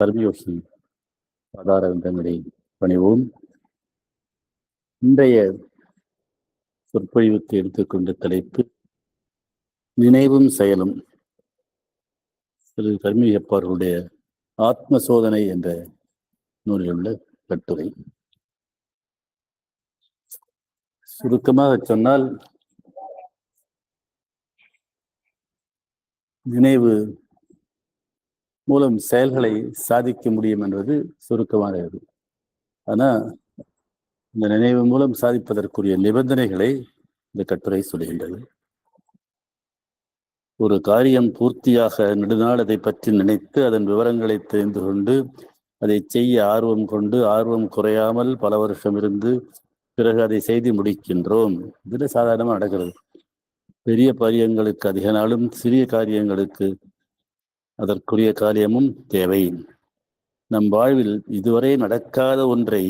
கர்மயோகி ஆதாரங்களை பணிவோம். இன்றைய சொற்பொழிவுக்கு எடுத்துக்கொண்ட தலைப்பு நினைவும் செயலும். திரு கர்மியப்பார்களுடைய ஆத்ம சோதனை என்ற நூலில் உள்ள கட்டுரை. சுருக்கமாக சொன்னால், நினைவு மூலம் செயல்களை சாதிக்க முடியும் என்பது சுருக்கமானது. ஆனால் இந்த நினைவு மூலம் சாதிப்பதற்குரிய நிபந்தனைகளை இந்த கட்டுரை சொல்கின்றது. ஒரு காரியம் பூர்த்தியாக நெடுநாள் அதை பற்றி நினைத்து அதன் விவரங்களை தெரிந்து கொண்டு அதை செய்ய ஆர்வம் கொண்டு ஆர்வம் குறையாமல் பல வருஷம் இருந்து பிறகு அதை செய்து முடிக்கின்றோம். இதில் சாதாரணமாக நடக்கிறது. பெரிய காரியங்களுக்கு அதிக நாளும், சிறிய காரியங்களுக்கு அதற்குரிய காரியமும் தேவை. நம் வாழ்வில் இதுவரை நடக்காத ஒன்றை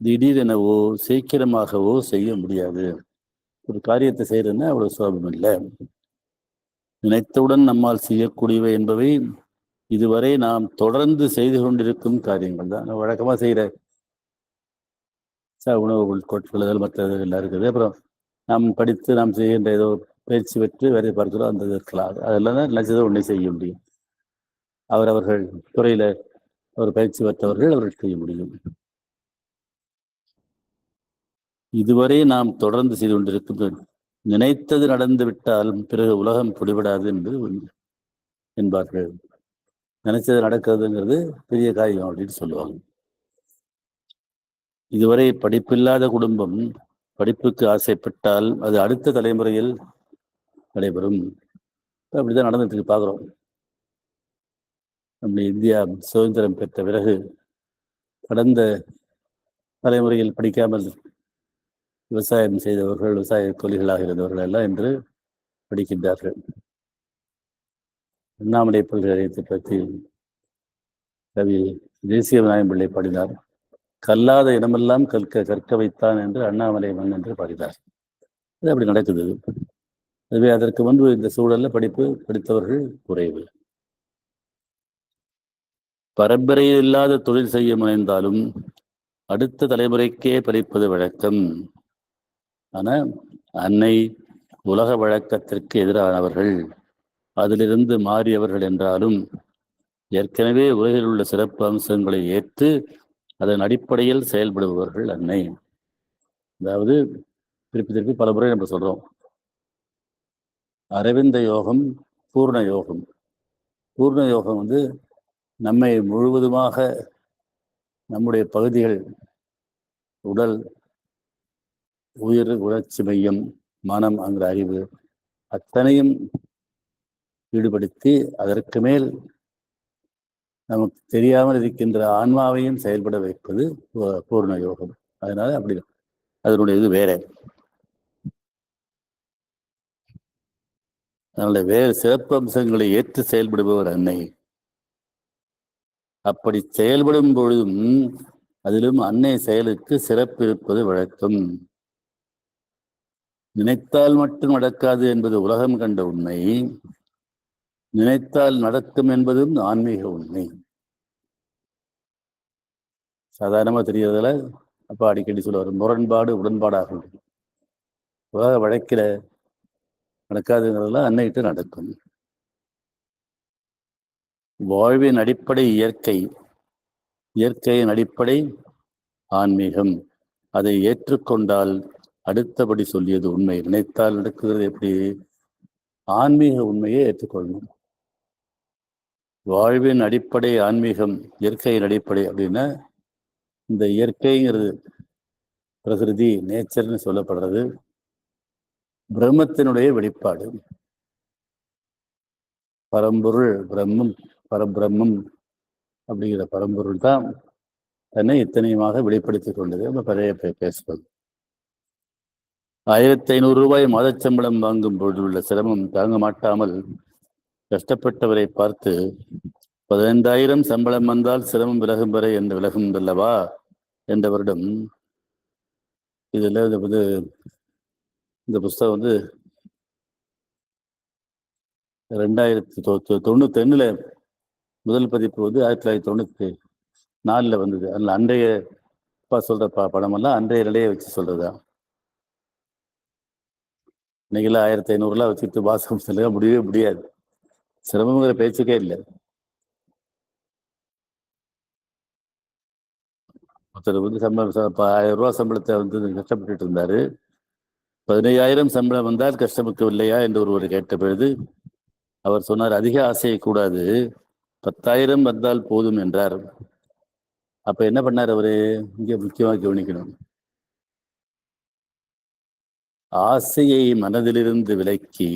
திடீரெனவோ சீக்கிரமாகவோ செய்ய முடியாது. ஒரு காரியத்தை செய்யறதுன்னா அவ்வளவு சுலபம் இல்லை. நினைத்தவுடன் நம்மால் செய்யக்கூடியவை என்பவை இதுவரை நாம் தொடர்ந்து செய்து கொண்டிருக்கும் காரியங்கள் தான். வழக்கமாக செய்கிற உணவு உட்கொட்கள் மற்றது எல்லாம் இருக்குது. அப்புறம் நாம் படித்து நாம் செய்கின்ற ஏதோ பயிற்சி பெற்று வேலை பார்க்கிறோம், அந்த இருக்கலாம். அதெல்லாம் தான் நினைச்சதை ஒன்றை செய்ய முடியும். அவர்கள் துறையில ஒரு பயிற்சி பெற்றவர்கள் அவர்கள் செய்ய முடியும். இதுவரை நாம் தொடர்ந்து செய்து கொண்டிருக்கும் நினைத்தது நடந்து விட்டால் பிறகு உலகம் பிடிபடாது என்று என்பார்கள். நினைச்சது நடக்கிறதுங்கிறது பெரிய காரியம் அப்படின்னு சொல்லுவாங்க. இதுவரை படிப்பில்லாத குடும்பம் படிப்புக்கு ஆசைப்பட்டால் அது அடுத்த தலைமுறையில் நடைபெறும். அப்படிதான் நடந்துட்டு பார்க்குறோம். நம்ம இந்தியா சுதந்திரம் பெற்ற பிறகு கடந்த தலைமுறையில் படிக்காமல் விவசாயம் செய்தவர்கள், விவசாய தொழில்களாக இருந்தவர்கள் எல்லாம் இன்று படிக்கின்றார்கள். அண்ணாமலை பல்கலைக்கழகத்தை பற்றி கவி தேசிய விநாயகம் பிள்ளை பாடினார். கல்லாத இடமெல்லாம் கற்க வைத்தான் என்று அண்ணாமலை மண் என்று பாடினார். அது அப்படி நடக்குது. அதுவே அதற்கு முன்பு இந்த சூழல்ல படித்தவர்கள் குறைவு. பரம்பரையில் இல்லாத தொழில் செய்ய முனைந்தாலும் அடுத்த தலைமுறைக்கே படிப்பது வழக்கம். ஆனால் அன்னை உலக வழக்கத்திற்கு எதிரானவர்கள், அதிலிருந்து மாறியவர்கள் என்றாலும் ஏற்கனவே உலகில் உள்ள சிறப்பு அம்சங்களை ஏற்று அதன் அடிப்படையில் செயல்படுபவர்கள் அன்னை. அதாவது திருப்பி பல முறை நம்ம சொல்றோம், அரவிந்த யோகம், பூர்ண யோகம். பூர்ண யோகம் நம்மை முழுவதுமாக நம்முடைய பகுதிகள், உடல், உயிர், உணர்ச்சி மையம், மனம், அங்கு அறிவு அத்தனையும் ஈடுபடுத்தி அதற்கு மேல் நமக்கு தெரியாமல் இருக்கின்ற ஆன்மாவையும் செயல்பட வைப்பது பூர்ண யோகம். அதனால அப்படி அதனுடைய இது வேற. அதனால வேறு சிறப்பு அம்சங்களை ஏற்று செயல்படுபவர் அன்னை. அப்படி செயல்படும் பொழுதும் அதிலும் அன்னை செயலுக்கு சிறப்பு இருப்பது வழக்கம். நினைத்தால் மட்டும் நடக்காது என்பது உலகம் கண்ட உண்மை. நினைத்தால் நடக்கும் என்பதும் ஆன்மீக உண்மை. சாதாரணமா தெரியறதுல அப்ப அடிக்கடி சொல்லுவார், முரண்பாடு உடன்பாடாக உலக வழக்கில நடக்காதுங்கிறதுலாம் அன்னைகிட்ட நடக்கும். வாழ்வின் அடிப்படை இயற்கை, இயற்கையின் அடிப்படை ஆன்மீகம். அதை ஏற்றுக்கொண்டால் அடுத்தபடி சொல்லியது உண்மை. நினைத்தால் நடக்கிறது எப்படி? ஆன்மீக உண்மையை ஏற்றுக்கொள்ளணும். வாழ்வின் அடிப்படை ஆன்மீகம், இயற்கையின் அடிப்படை அப்படின்னா இந்த இயற்கைங்கிறது பிரகிருதி, நேச்சர்னு சொல்லப்படுறது பிரம்மத்தினுடைய வெளிப்பாடு. பரம்பொருள் பிரம்மம், பரபிரம்மம் அப்படிங்கிற பரம்பொருள் தான் தன்னை இத்தனையுமாக வெளிப்படுத்திக் கொண்டது. நம்ம பழைய பேசுவது 1500 ரூபாய் மாதச்சம்பளம் வாங்கும் பொழுது உள்ள சிரமம் தாங்க மாட்டாமல் கஷ்டப்பட்டவரை பார்த்து 15,000 சம்பளம் வந்தால் சிரமம் விலகும் வரை என்று விலகும் அல்லவா என்றவரிடம் இதுல இந்த புஸ்தகம் 2091 முதல் பதிப்பு வந்து 1994 வந்தது. அதில் அன்றைய அப்பா சொல்ற படமெல்லாம் அன்றைய நிலையை வச்சு சொல்றதா. இன்னைக்கெல்லாம் 1500 வச்சுட்டு வாசகம் சொல்ல முடியவே முடியாது. சிரமங்கிற பேச்சுக்கே இல்லை. ஒருத்தர் வந்து சம்பளம் 1000 சம்பளத்தை வந்து கஷ்டப்பட்டு இருந்தாரு. 15,000 சம்பளம் வந்தால் கஷ்டமிக்கவில்லையா என்று ஒருவர் கேட்ட பொழுது அவர் சொன்னார், அதிக ஆசையை கூடாது, 10,000 வந்தால் போதும் என்றார். அப்ப என்ன பண்ணார் அவரு? இங்க முக்கியமா கவனிக்கணும். ஆசையை மனதிலிருந்து விலக்கி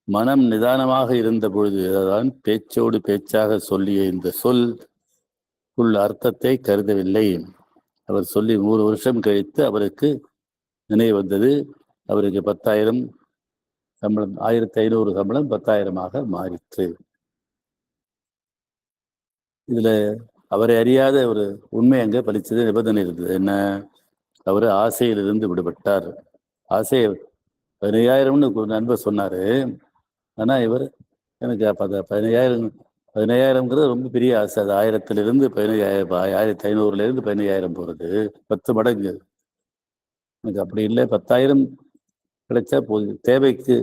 மனம் நிதானமாக இருந்த பொழுது, அதான் பேச்சோடு பேச்சாக சொல்லிய இந்த சொல் உள்ள அர்த்தத்தை கருதவில்லை. அவர் சொல்லி 3 வருஷம் கழித்து அவருக்கு நினைவு வந்தது. அவருக்கு 10,000 சம்பளம், 1500 சம்பளம் 10,000 மாறிற்று. இதுல அவரை அறியாத ஒரு உண்மை அங்க பலிச்சது, நிபந்தனை இருந்தது. என்ன? அவரு ஆசையிலிருந்து விடுபட்டார். ஆசை 15,000 நண்பர் சொன்னாரு. ஆனா இவர் எனக்கு அப்ப 15,000ங்கிறது ரொம்ப பெரிய ஆசை. அது 1000லிருந்து 15,000, 1500லேருந்து 15,000 போறது 10 மடங்கு. எனக்கு அப்படி இல்லை, 10,000 கிடைச்சா போதும், தேவைக்கு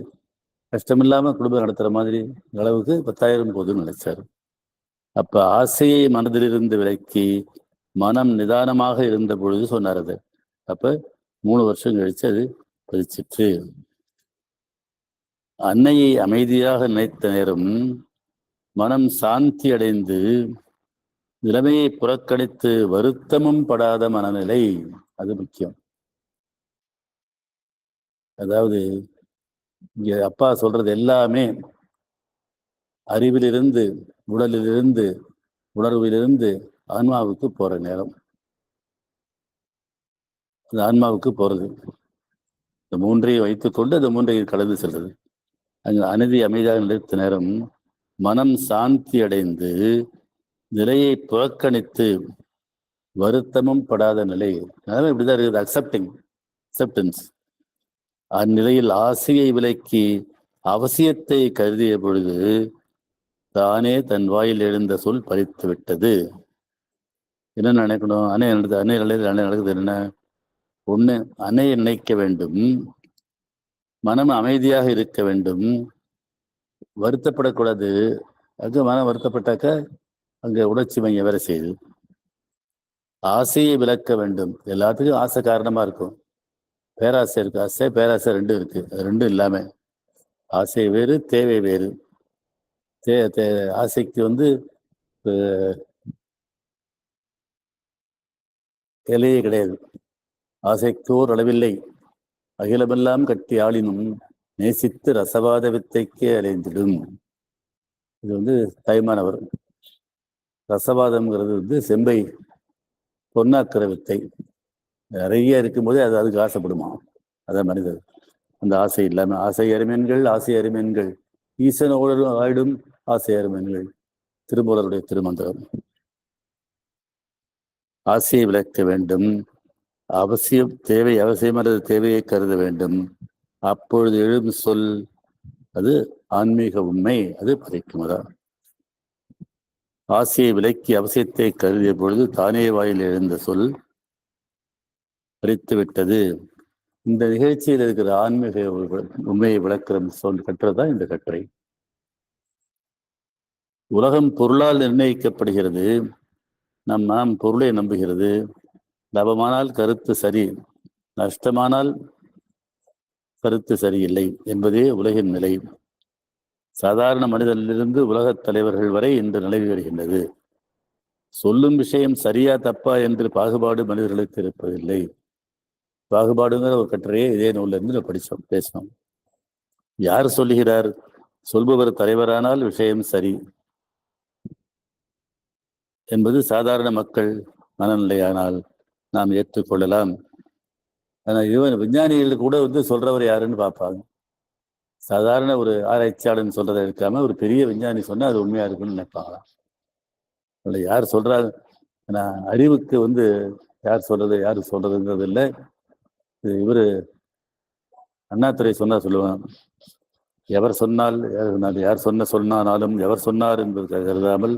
கஷ்டமில்லாம குடும்பம் நடத்துற மாதிரி அளவுக்கு 10,000 போதும்னு நினைச்சாரு. அப்ப ஆசையை மனதிலிருந்து விலக்கி மனம் நிதானமாக இருந்த பொழுது சொன்னார் அது. அப்ப 3 வருஷம் கழிச்சு அது பதிச்சிட்டு. அன்னையை அமைதியாக நினைத்த நேரம் மனம் சாந்தி அடைந்து நிலைமையை புறக்கணித்து வருத்தமும் படாத மனநிலை, அது முக்கியம். அதாவது இங்க அப்பா சொல்றது எல்லாமே அறிவிலிருந்து, உடலிலிருந்து, உணர்விலிருந்து ஆன்மாவுக்கு போற நேரம். அது ஆன்மாவுக்கு போறது. இந்த 3ஐயும் வைத்துக்கொண்டு அந்த 3ஐயும் கலந்து செல்றது. அங்க அநீதி அமைதியாக நிலைத்த நேரம் மனம் சாந்தி அடைந்து நிலையை புறக்கணித்து வருத்தமும் படாத நிலை. அதனால இப்படிதான் இருக்குது. அக்செப்டன்ஸ். அந்நிலையில் ஆசையை விலக்கி அவசியத்தை கருதிய பொழுது தானே தன் வாயில் எழுந்த சொல் பறித்து விட்டது. என்ன நினைக்கணும்? அன்னை நடக்குது என்ன? ஒண்ணு, அன்னையை நினைக்க வேண்டும், மனம் அமைதியாக இருக்க வேண்டும், வருத்தப்படக்கூடாது. அங்க மனம் வருத்தப்பட்டாக்க அங்க உணர்ச்சி மையம் வேற செய்யுது. ஆசையை விலக்க வேண்டும். எல்லாத்துக்கும் ஆசை காரணமா இருக்கும். பேராசை இருக்கு, ஆசை பேராசை ரெண்டும் இருக்கு. ரெண்டும் இல்லாம ஆசை வேறு, தேவை வேறு. ஆசைக்கு வந்து எல்லையே கிடையாது. ஆசைக்கோர் அளவில்லை, அகிலமெல்லாம் கட்டி ஆளினும் நேசித்து ரசவாத வித்தைக்கே அலைந்திடும். இது வந்து தாய்மானவர். ரசவாதம்ங்கிறது வந்து செம்பை பொன்னாக்கிற வித்தை. நிறைய இருக்கும்போதே அதுக்கு ஆசைப்படுமா? அதான் மனிதர். அந்த ஆசை இல்லாம ஆசை அருமீன்கள் ஈசனோடு ஆயிடும் ஆசை அருமீன்கள், திருமூலருடைய திருமந்திரம். ஆசையை விளக்க வேண்டும், அவசியமற்ற தேவையை கருத வேண்டும். அப்பொழுது எழும் சொல் அது ஆன்மீக உண்மை, அது பறிக்குமதா. ஆசையை விலக்கி அவசியத்தை கருதிய பொழுது தானே வாயில் எழுந்த சொல் பறித்து விட்டது. இந்த நிகழ்ச்சியில் இருக்கிற ஆன்மீக உண்மையை விளக்கிற சொல் கட்டுறதுதான் இந்த கட்டுரை. உலகம் பொருளால் நிர்ணயிக்கப்படுகிறது. நாம் பொருளை நம்புகிறது. லாபமானால் கருத்து சரி, நஷ்டமானால் கருத்து சரியில்லை என்பதே உலகின் நிலை. சாதாரண மனிதனிலிருந்து உலகத் தலைவர்கள் வரை இந்த நிலவி வருகின்றது. சொல்லும் விஷயம் சரியா தப்பா என்று பாகுபாடு மனிதர்களுக்கு இருப்பதில்லை. பாகுபாடுங்கிற ஒரு கட்டுரையை இதே நூல்ல இருந்து பேசணும். யார் சொல்லுகிறார்? சொல்பவர் தலைவரானால் விஷயம் சரி என்பது சாதாரண மக்கள் மனநிலையானால் நாம் ஏற்றுக்கொள்ளலாம். ஆனால் விஞ்ஞானிகள் கூட வந்து சொல்றவர் யாருன்னு பார்ப்பாங்க. சாதாரண ஒரு ஆராய்ச்சியாளன் சொல்றதை இருக்காம ஒரு பெரிய விஞ்ஞானி சொன்னா அது உண்மையா இருக்குன்னு நினைப்பாங்களாம். யார் சொல்றாங்க? அறிவுக்கு வந்து யார் சொல்றதுங்கிறது இல்லை. இவரு அண்ணாதுரை சொன்னா சொல்லுவாங்க, எவர் சொன்னால் யார் சொன்னானாலும் எவர் சொன்னார் என்பது கருதாமல்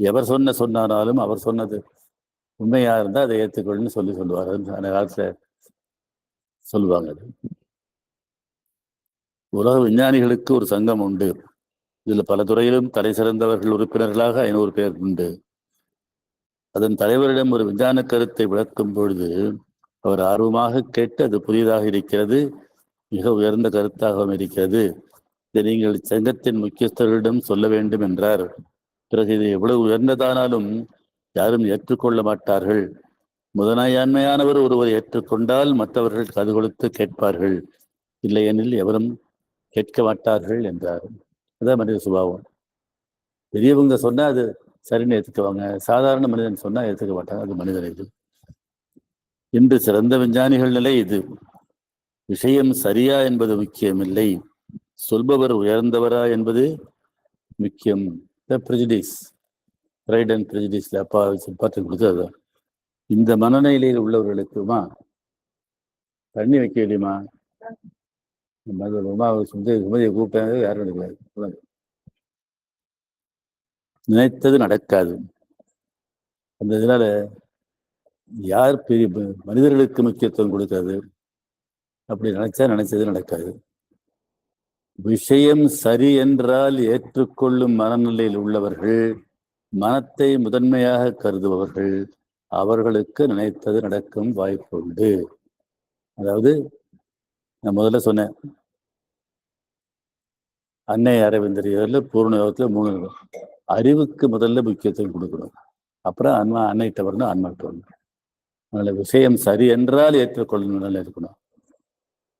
எவர் சொன்னானாலும் அவர் சொன்னது உண்மையா இருந்தால் அதை ஏற்றுக்கொள்ளுன்னு சொல்லுவார். அந்த காலத்துல சொல்லுவாங்க. உலக விஞ்ஞானிகளுக்கு ஒரு சங்கம் உண்டு. இதில் பல துறையிலும் தலை சிறந்தவர்கள் உறுப்பினர்களாக 500 பேர் உண்டு. அதன் தலைவரிடம் ஒரு விஞ்ஞான கருத்தை விளக்கும் பொழுது அவர் ஆர்வமாக கேட்டு அது புதிதாக இருக்கிறது, மிக உயர்ந்த கருத்தாகவும் இருக்கிறது, இதை நீங்கள் சங்கத்தின் முக்கியஸ்தர்களிடம் சொல்ல வேண்டும் என்றார். பிறகு இது எவ்வளவு உயர்ந்ததானாலும் யாரும் ஏற்றுக்கொள்ள மாட்டார்கள். முதன்மையானவர் ஒருவர் ஏற்றுக்கொண்டால் மற்றவர்கள் காது கொடுத்து கேட்பார்கள், இல்லையெனில் எவரும் கேட்க மாட்டார்கள் என்றார். அதான் மனித சுபாவம். பெரியவங்க சொன்னா அது சரின்னு ஏற்றுக்குவாங்க, சாதாரண மனிதன் சொன்னா ஏற்றுக்க மாட்டாங்க. அது மனிதன். இது இன்று சிறந்த விஞ்ஞானிகள் நிலை இது. விஷயம் சரியா என்பது முக்கியமில்லை, சொல்பவர் உயர்ந்தவரா என்பது முக்கியம். ப்ரெஜுடிஸ், ப்ரைட் அண்ட் ப்ரெஜுடிஸ்ல அப்பா பார்த்து கொடுத்தது. இந்த மனநிலையில் உள்ளவர்களுக்குமா தண்ணி வைக்க வேண்டியமா சுமதியை கூப்பிட்டாங்க, யாரும் கிடையாது. நினைத்தது நடக்காது. அந்த இதனால யார் பெரிய மனிதர்களுக்கு முக்கியத்துவம் கொடுக்காது. அப்படி நினைச்சது நடக்காது. விஷயம் சரி என்றால் ஏற்றுக்கொள்ளும் மனநிலையில் உள்ளவர்கள், மனத்தை முதன்மையாக கருதுபவர்கள், அவர்களுக்கு நினைத்தது நடக்கும் வாய்ப்பு உண்டு. அதாவது நான் முதல்ல சொன்னேன், அன்னை அரவிந்தர் பூர்ண யோகத்தில் 3 அறிவுக்கு முதல்ல முக்கியத்துவம் கொடுக்கணும், அப்புறம் அன்னைகிட்ட வரணும், ஆன்மாட்ட வரணும். அதனால விஷயம் சரி என்றால் ஏற்றுக்கொள்ளும் நிலை இருக்கணும்.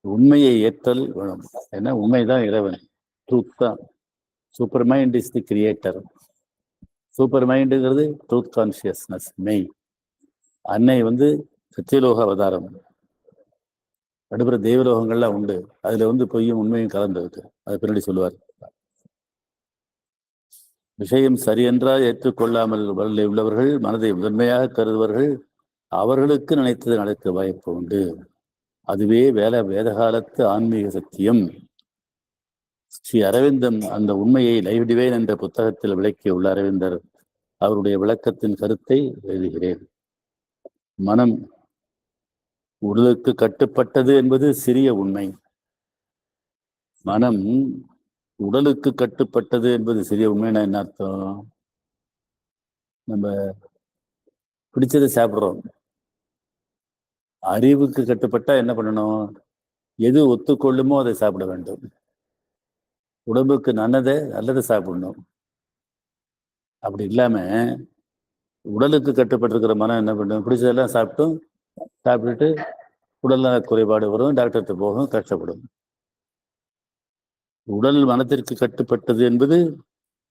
உண்மையை ஏற்றல் வேணும். ஏன்னா உண்மைதான் இறைவன், ட்ரூத் தான். Super mind is the creator. Super மைண்டுங்கிறது ட்ரூத் கான்சியஸ்னஸ், மெய். அன்னை சத்தியலோக அவதாரம். அடுப்புற தெய்வலோகங்கள்லாம் உண்டு, அதுல பொய்யும் உண்மையும் கலந்துருக்கு. அது பின்னாடி சொல்லுவார். விஷயம் சரியென்றால் ஏற்றுக்கொள்ளாமல் உள்ளவர்கள், மனதை முதன்மையாக கருதுவர்கள், அவர்களுக்கு நினைத்தது நடக்க வாய்ப்பு உண்டு. அதுவே வேதகாலத்து ஆன்மீக சத்தியம். ஸ்ரீ அரவிந்தன் அந்த உண்மையை லைவ் டிவைன் என்ற புத்தகத்தில் விளக்கியுள்ள அரவிந்தர் அவருடைய விளக்கத்தின் கருத்தை எழுதுகிறேன். மனம் உடலுக்கு கட்டுப்பட்டது என்பது சிறிய உண்மை. மனம் உடலுக்கு கட்டுப்பட்டது என்பது சிறிய உண்மைன்னா என்ன அர்த்தம்? நம்ம பிடிச்சதை சாப்பிட்றோம். அறிவுக்கு கட்டுப்பட்டா என்ன பண்ணணும்? எது ஒத்துக்கொள்ளுமோ அதை சாப்பிட வேண்டும். உடம்புக்கு நல்லதை சாப்பிடணும். அப்படி இல்லாம உடலுக்கு கட்டுப்பட்டிருக்கிற மனம் என்ன பண்ணும்? பிடிச்சதெல்லாம் சாப்பிட்டுட்டு உடல்நல குறைபாடு வரும், டாக்டர்கிட்ட போகும், கஷ்டப்படும். உடல் மனத்திற்கு கட்டுப்பட்டது என்பது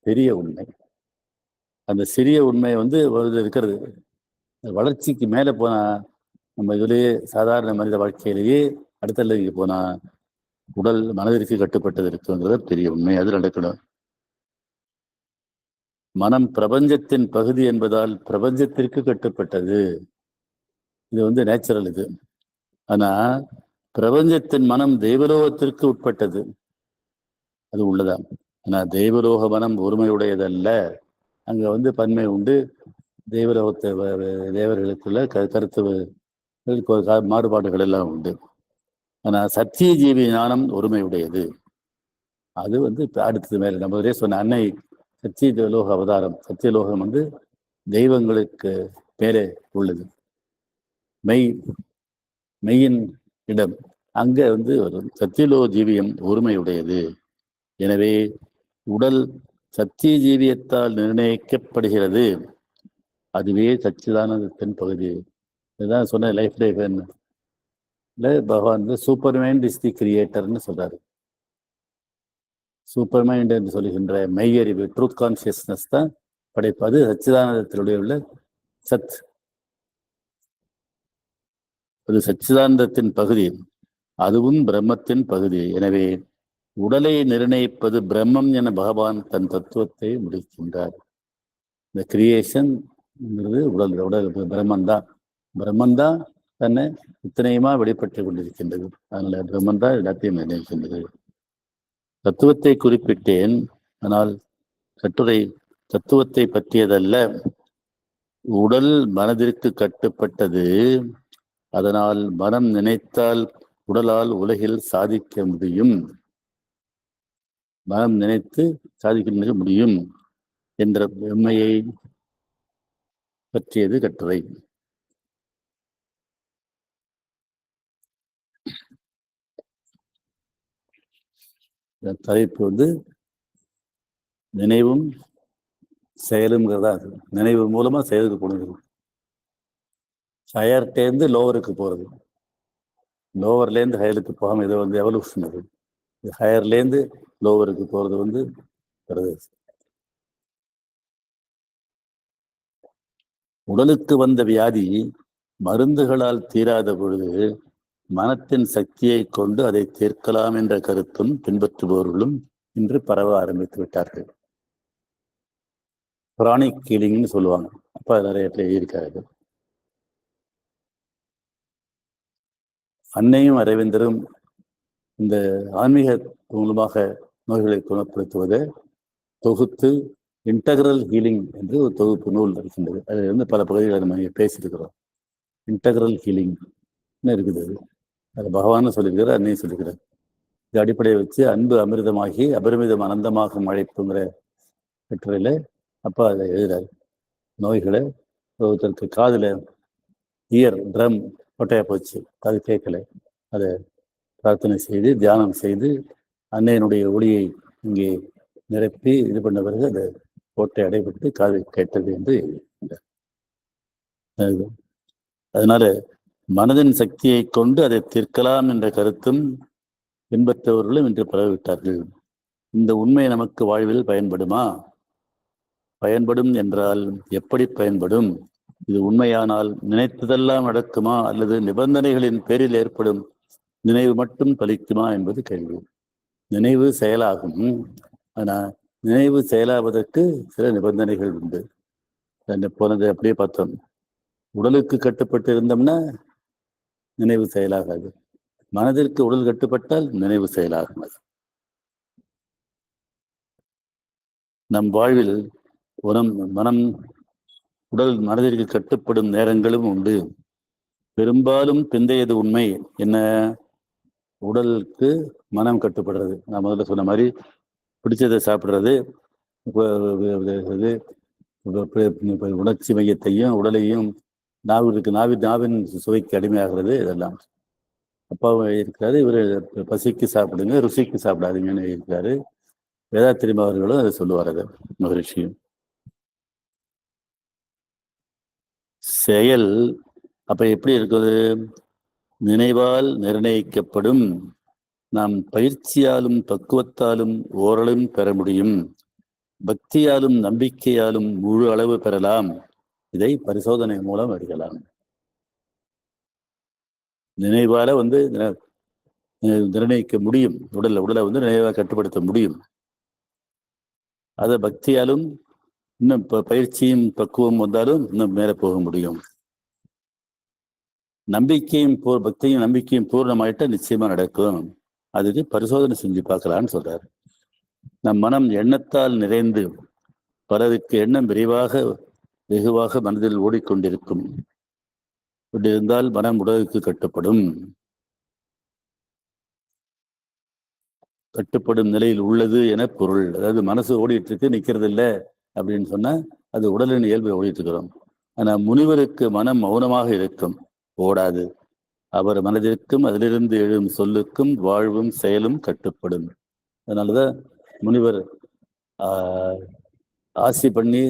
பெரிய உண்மை. அந்த சிறிய உண்மை இருக்கிறது. வளர்ச்சிக்கு மேலே போனா, நம்ம இதுலேயே சாதாரண மனித வாழ்க்கையிலேயே அடுத்த நிலைக்கு போனா உடல் மனதிற்கு கட்டுப்பட்டது இருக்குங்கிறது பெரிய உண்மை. அது நடக்கணும். மனம் பிரபஞ்சத்தின் பகுதி என்பதால் பிரபஞ்சத்திற்கு கட்டுப்பட்டது. இது நேச்சுரல். இது ஆனா பிரபஞ்சத்தின் மனம் தெய்வலோகத்திற்கு உட்பட்டது. அது உள்ளதான். ஆனா தெய்வலோக மனம் ஒருமையுடையதல்ல. அங்க பன்மை உண்டு. தெய்வலோகத்தை தேவர்களுக்குள்ள கருத்து மாறுபாடுகள் எல்லாம் உண்டு. ஆனா சத்திய ஜீவி ஞானம் ஒருமையுடையது. அது அடுத்தது மேல நம்ம சொன்ன அன்னை சத்தியலோக அவதாரம். சத்தியலோகம் தெய்வங்களுக்கு மேலே உள்ளது. மெய்யின் இடம் அங்க ஒரு சத்தியலோக ஜீவியம் ஒருமையுடையது. எனவே உடல் சத்திய ஜீவியத்தால் நிர்ணயிக்கப்படுகிறது. அதுவே சச்சிதானந்தத்தின் பகுதி. இதுதான் சொன்ன லைஃப் பகவான் சூப்பர் மைண்ட் இஸ் தி கிரியேட்டர்னு சொல்றாரு. சூப்பர் மைண்ட் என்று சொல்லுகின்ற மெய்யறிவு, ட்ரூத் கான்சியஸ்னஸ் தான் படைப்பு. அது சச்சிதானந்தத்தினுடைய உள்ள சத். அது சச்சிதானந்தத்தின் பகுதி, அதுவும் பிரம்மத்தின் பகுதி. எனவே உடலை நிர்ணயிப்பது பிரம்மம் என பகவான் தன் தத்துவத்தை முடிக்கின்றார். இந்த கிரியேஷன் உடல் பிரம்மன்தான். பிரம்மன்தான் தன்னை இத்தனையுமா வெளிப்பட்டு கொண்டிருக்கின்றது. அதனால பிரம்மன் தான் எல்லாத்தையும் நிர்ணயிக்கின்றது. தத்துவத்தை குறிப்பிட்டேன், ஆனால் கட்டுரை தத்துவத்தை பற்றியதல்ல. உடல் மனதிற்கு கட்டுப்பட்டது. அதனால் மனம் நினைத்தால் உடலால் உலகில் சாதிக்க முடியும். மனம் நினைத்து சாதிக்க முடியும் என்ற உண்மையை பற்றியது கட்டுரை. தலைப்பு நினைவும் செயலுங்கிறதா. நினைவு மூலமா செயலுக்கு போனது. ஹையர்டேருந்து லோவருக்கு போறது, லோவர்லேருந்து ஹையருக்கு போகாம இது எவல்யூஷன். அது ஹையர்லேருந்து லோவருக்கு போறது பிரதேசம். உடலுக்கு வந்த வியாதி மருந்துகளால் தீராத பொழுது மனத்தின் சக்தியை கொண்டு அதை தீர்க்கலாம் என்ற கருத்தும் பின்பற்றுபவர்களும் இன்று பரவ ஆரம்பித்து விட்டார்கள். கிரானிக் ஹீலிங்னு சொல்லுவாங்க. அப்ப நிறைய எழுதியிருக்காரு. அன்னையும் அரவிந்தரும் இந்த ஆன்மீக மூலமாக நோய்களை குணப்படுத்துவதை தொகுத்து இன்டகிரல் ஹீலிங் என்று ஒரு தொகுப்பு நூல் இருக்கின்றது. அது பல பகுதிகளை நம்ம பேசியிருக்கிறோம். இன்டகிரல் ஹீலிங் இருக்குது. அது பகவான் சொல்லியிருக்கிறார், அன்னையும் சொல்லியிருக்கிறார். இது அடிப்படையை வச்சு அன்பு அமிர்தமாகி அபரிமிதம் அனந்தமாகும் அழைப்புங்கிற கட்டுரையில அப்பா அதை எழுதுறாரு. நோய்களை ஒருத்தருக்கு காதுல ட்ரம் ஒட்டையா போச்சு, காது கேட்கல, அதை பிரார்த்தனை செய்து தியானம் செய்து அன்னையினுடைய ஒளியை இங்கே நிரப்பி இது பண்ண பிறகு அதை ஓட்டை அடைபட்டு காது கேட்டது என்று. அதனால மனதின் சக்தியை கொண்டு அதை தீர்க்கலாம் என்ற கருத்தும் பின்பற்றவர்களும் இன்று பரவிவிட்டார்கள். இந்த உண்மை நமக்கு வாழ்வில் பயன்படுமா? பயன்படும் என்றால் எப்படி பயன்படும்? இது உண்மையானால் நினைத்ததெல்லாம் நடக்குமா அல்லது நிபந்தனைகளின் பேரில் ஏற்படும் நினைவு மட்டும் பலிக்குமா என்பது கேள்வி. நினைவு செயலாகும், ஆனால் நினைவு செயலாவதற்கு சில நிபந்தனைகள் உண்டு. போனது அப்படியே பார்த்தோம். உடலுக்கு கட்டுப்பட்டு இருந்தோம்னா நினைவு செயலாகாது. மனதிற்கு உடல் கட்டுப்பட்டால் நினைவு செயலாகும். நம் வாழ்வில் மனம் உடல் மனதிற்கு கட்டுப்படும் நேரங்களும் உண்டு. பெரும்பாலும் பிந்தையது உண்மை. என்ன? உடலுக்கு மனம் கட்டுப்படுறது. நான் முதல்ல சொன்ன மாதிரி பிடிச்சதை சாப்பிட்றது, உணர்ச்சி மையத்தையும் உடலையும் நாவின் சுவைக்கு அடிமையாகிறது. இதெல்லாம் அப்பாவும் இருக்கிறாரு. இவர் பசிக்கு சாப்பிடுங்க, ருசிக்கு சாப்பிடாதீங்கன்னு இருக்கிறாரு. வேதாத்திரிமா அவர்களும் அதை சொல்லுவார். அது மகிழ்ச்சியும் செயல் அப்ப எப்படி இருக்குது? நினைவால் நிர்ணயிக்கப்படும். நாம் பயிற்சியாலும் பக்குவத்தாலும் ஓரளவும் பெற முடியும். பக்தியாலும் நம்பிக்கையாலும் முழு அளவு பெறலாம். இதை பரிசோதனை மூலம் அறியலாம். நினைவால நிர்ணயிக்க முடியும். உடலை நினைவாக கட்டுப்படுத்த முடியும். அதை பக்தியாலும் இன்னும் பயிற்சியும் பக்குவம் வந்தாலும் இன்னும் மேலே போக முடியும். பக்தியும் நம்பிக்கையும் பூர்ணமாயிட்டா நிச்சயமா நடக்கும். அதுக்கு பரிசோதனை செஞ்சு பார்க்கலான்னு சொல்றாரு. நம் மனம் எண்ணத்தால் நிறைந்து பலருக்கு எண்ணம் வெகுவாக மனதில் ஓடிக்கொண்டிருக்கும். இருந்தால் மனம் உடலுக்கு கட்டுப்படும் நிலையில் உள்ளது என பொருள். அதாவது மனசு ஓடிட்டு இருக்கு, நிக்கிறது இல்லை அப்படின்னு சொன்னா அது உடலின் இயல்பை ஓடிட்டு இருக்கிறோம். ஆனா முனிவருக்கு மனம் மௌனமாக இருக்கும், ஓடாது. அவர் மனதிற்கும் அதிலிருந்து எழும் சொல்லுக்கும் வாழ்வும் செயலும் கட்டுப்படும். அதனாலதான் முனிவர் ஆசி பண்ணி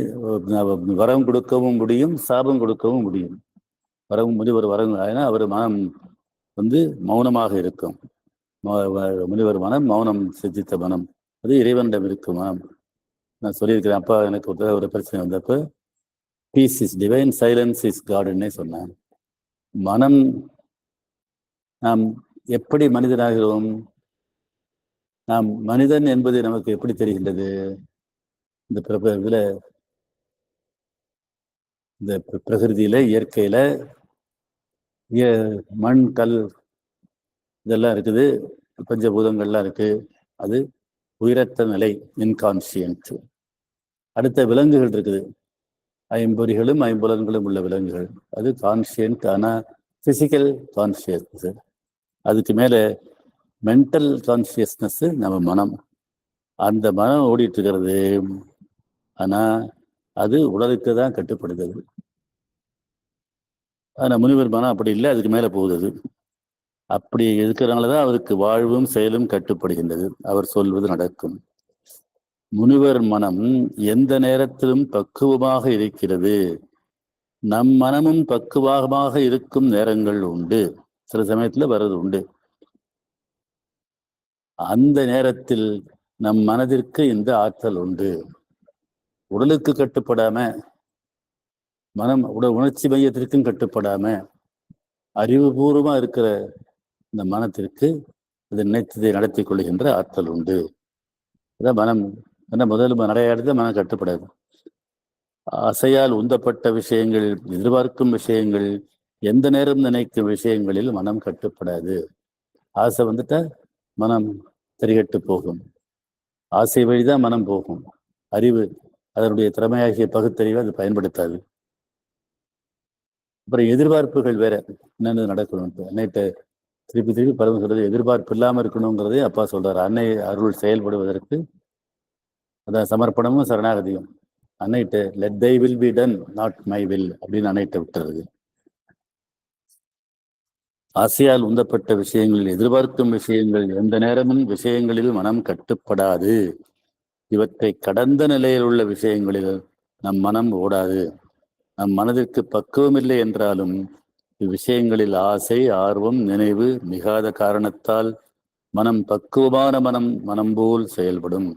வரம் கொடுக்கவும் முடியும், சாபம் கொடுக்கவும் முடியும். முனிவர் வரம் ஆயினா அவர் மனம் மௌனமாக இருக்கும். முனிவர் மனம் மௌனம் சித்தித்த மனம், அது இறைவனிடம் இருக்கும் மனம். நான் சொல்லியிருக்கிறேன். அப்பா எனக்கு ஒரு பிரச்சனை வந்தப்ப peace is divine, silence is காட்னே சொன்னேன். மனம் நாம் எப்படி மனிதனாகிறோம்? நாம் மனிதன் என்பது நமக்கு எப்படி தெரிகின்றது? இந்த பிரகிருதியில, இயற்கையில மண், கல் இதெல்லாம் இருக்குது, பஞ்சபூதங்கள்லாம் இருக்கு. அது உயிரற்ற நிலை, இன்கான்சியன்ட். அடுத்த விலங்குகள் இருக்குது, ஐம்பொறிகளும் ஐம்புலன்களும் உள்ள விலங்குகள், அது கான்சியன்ட். ஆனால் பிசிக்கல் கான்சியஸ்னஸ். அதுக்கு மேலே மென்டல் கான்சியஸ்னஸ் நம்ம மனம். அந்த மனம் ஓடிட்டு இருக்கிறது, ஆனால் அது உடலுக்கு தான் கட்டுப்படுகிறது. ஆனால் முனிவர் மனம் அப்படி இல்லை, அதுக்கு மேலே போகுது. அப்படி இருக்கிறனால தான் அவருக்கு வாழ்வும் செயலும் கட்டுப்படுகின்றது, அவர் சொல்வது நடக்கும். முனிவர் மனம் எந்த நேரத்திலும் பக்குவமாக இருக்கிறது. நம் மனமும் பக்குவமாக இருக்கும் நேரங்கள் உண்டு, சில சமயத்தில் வர்றது உண்டு. அந்த நேரத்தில் நம் மனதிற்கு இந்த ஆற்றல் உண்டு. உடலுக்கு கட்டுப்படாம, மனம் உணர்ச்சி மையத்திற்கும் கட்டுப்படாம, அறிவுபூர்வமா இருக்கிற இந்த மனத்திற்கு இது நினைத்ததை நடத்தி கொள்கின்ற ஆற்றல் உண்டு. அதான் மனம். முதல்ல நிறைய இடத்துல மனம் கட்டுப்படாது. அசையால் உந்தப்பட்ட விஷயங்கள், எதிர்பார்க்கும் விஷயங்கள், எந்த நேரம் நினைக்கும் விஷயங்களில் மனம் கட்டுப்படாது. ஆசை வந்துட்டா மனம் தெரிகட்டு போகும். ஆசை வழிதான் மனம் போகும். அறிவு அதனுடைய திறமையாகிய பகுத்தறிவை அது பயன்படுத்தாது. அப்புறம் எதிர்பார்ப்புகள் வேற, என்னென்ன நடக்கணும். அன்னைகிட்ட திருப்பி திருப்பி பரவ சொல்றது எதிர்பார்ப்பு இல்லாமல் இருக்கணுங்கிறதே அப்பா சொல்றாரு. அன்னை அருள் செயல்படுவதற்கு அதான் சமர்ப்பணமும் சரணாகதியும். அன்னைகிட்ட let thy will be done, not my will அப்படின்னு அன்னைகிட்ட விட்டுறது. ஆசையால் உந்தப்பட்ட விஷயங்களில், எதிர்பார்க்கும் விஷயங்கள், எந்த நேரமும் விஷயங்களில் மனம் கட்டுப்படாது. இவற்றை கடந்த நிலையில் உள்ள விஷயங்களில் நம் மனம் ஓடாது. நம் மனதிற்கு பக்குவம் இல்லை என்றாலும் இவ்விஷயங்களில் ஆசை, ஆர்வம், நினைவு மிகாத காரணத்தால் மனம் பக்குவமான மனம் போல் செயல்படும்.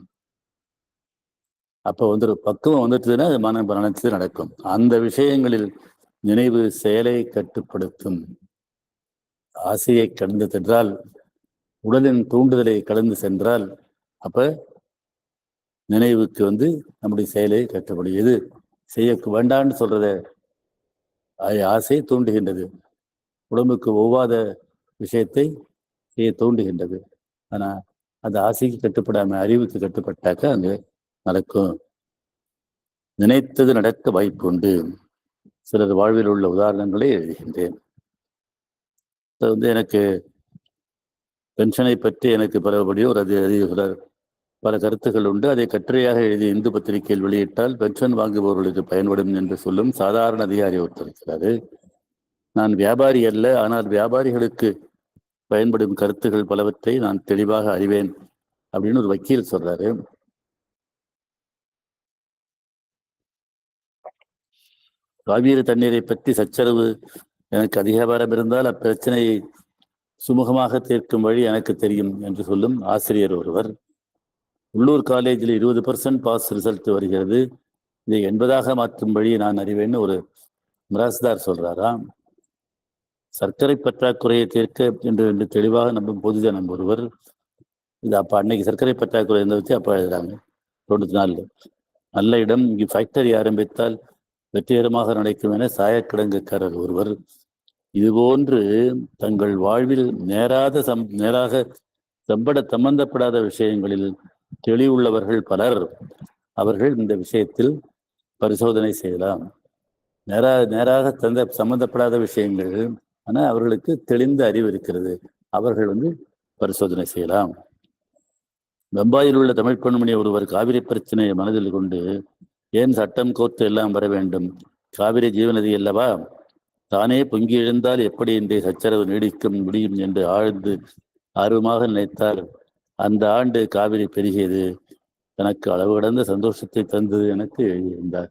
அப்போ பக்குவம் வந்துட்டுதுன்னா அது மனம் நினைச்சது நடக்கும். அந்த விஷயங்களில் நினைவு செயலை கட்டுப்படுத்தும். ஆசையை கடந்து சென்றால், உடலின் தூண்டுதலை கடந்து சென்றால், அப்ப நினைவுக்கு நம்முடைய செயலை கட்டுப்படும். எது செய்ய வேண்டான்னு சொல்றத ஆசை தூண்டுகின்றது, உடம்புக்கு ஒவ்வாத விஷயத்தை செய்ய தூண்டுகின்றது. ஆனா அந்த ஆசைக்கு கட்டுப்படாம அறிவுக்கு கட்டுப்பட்டாக்க அங்கு நடக்கும். நினைத்தது நடக்க வாய்ப்பு உண்டு. சிலர் வாழ்வில் உள்ள உதாரணங்களை எழுதுகின்றேன். எனக்கு பென்ஷனை பற்றி எனக்கு பலபடியோ பல கருத்துக்கள் உண்டு. அதை கட்டுரையாக எழுதி இந்து பத்திரிகையில் வெளியிட்டால் பென்ஷன் வாங்குபவர்களுக்கு பயன்படும் என்று சொல்லும் சாதாரண அதிகாரி ஒருத்தர் இருக்கிறாரு. நான் வியாபாரி அல்ல, ஆனால் வியாபாரிகளுக்கு பயன்படும் கருத்துகள் பலவற்றை நான் தெளிவாக அறிவேன் அப்படின்னு ஒரு வக்கீல் சொல்றாரு. காவிரி தண்ணீரை பற்றி சச்சரவு எனக்கு அதிகாரம் இருந்தால் அப்பிரச்சனையை சுமூகமாக தீர்க்கும் வழி எனக்கு தெரியும் என்று சொல்லும் ஆசிரியர் ஒருவர். உள்ளூர் காலேஜில் 20% பாஸ் ரிசல்ட் வருகிறது, இதை 80 மாற்றும் வழியை நான் அறிவேன்னு ஒரு மிராஸ்தார் சொல்றாராம். சர்க்கரை பற்றாக்குறையை தீர்க்க என்று தெளிவாக நம்பும் பொதுஜனம் ஒருவர் இது அப்ப அன்னைக்கு சர்க்கரை பற்றாக்குறை இருந்த வச்சு அப்ப எழுதுறாங்க. 94 நல்ல இடம், இங்கு ஃபேக்டரி ஆரம்பித்தால் வெற்றிகரமாக நடக்கும் என சாயக்கிடங்குக்காரர் ஒருவர். இதுபோன்று தங்கள் வாழ்வில் நேராக சம்பந்தப்படாத விஷயங்களில் தெளிவுள்ளவர்கள் பலர். அவர்கள் இந்த விஷயத்தில் பரிசோதனை செய்யலாம். நேராக சம்பந்தப்படாத விஷயங்கள், ஆனால் அவர்களுக்கு தெளிந்த அறிவு இருக்கிறது, அவர்கள் பரிசோதனை செய்யலாம். பம்பாயில் உள்ள தமிழ் பெண்மணி ஒருவர் காவிரி பிரச்சனையை மனதில் கொண்டு, ஏன் சட்டம் கோர்த்து எல்லாம் வர வேண்டும், காவிரி ஜீவநதி அல்லவா, தானே பொங்கி எழுந்தால் எப்படி இன்றைய சச்சரவு நீடிக்கும் முடியும் என்று ஆர்வமாக நினைத்தார். அந்த ஆண்டு காவிரி பெருகியது, தனக்கு அளவு கடந்த சந்தோஷத்தை தந்தது எனக்கு எழுதியிருந்தார்.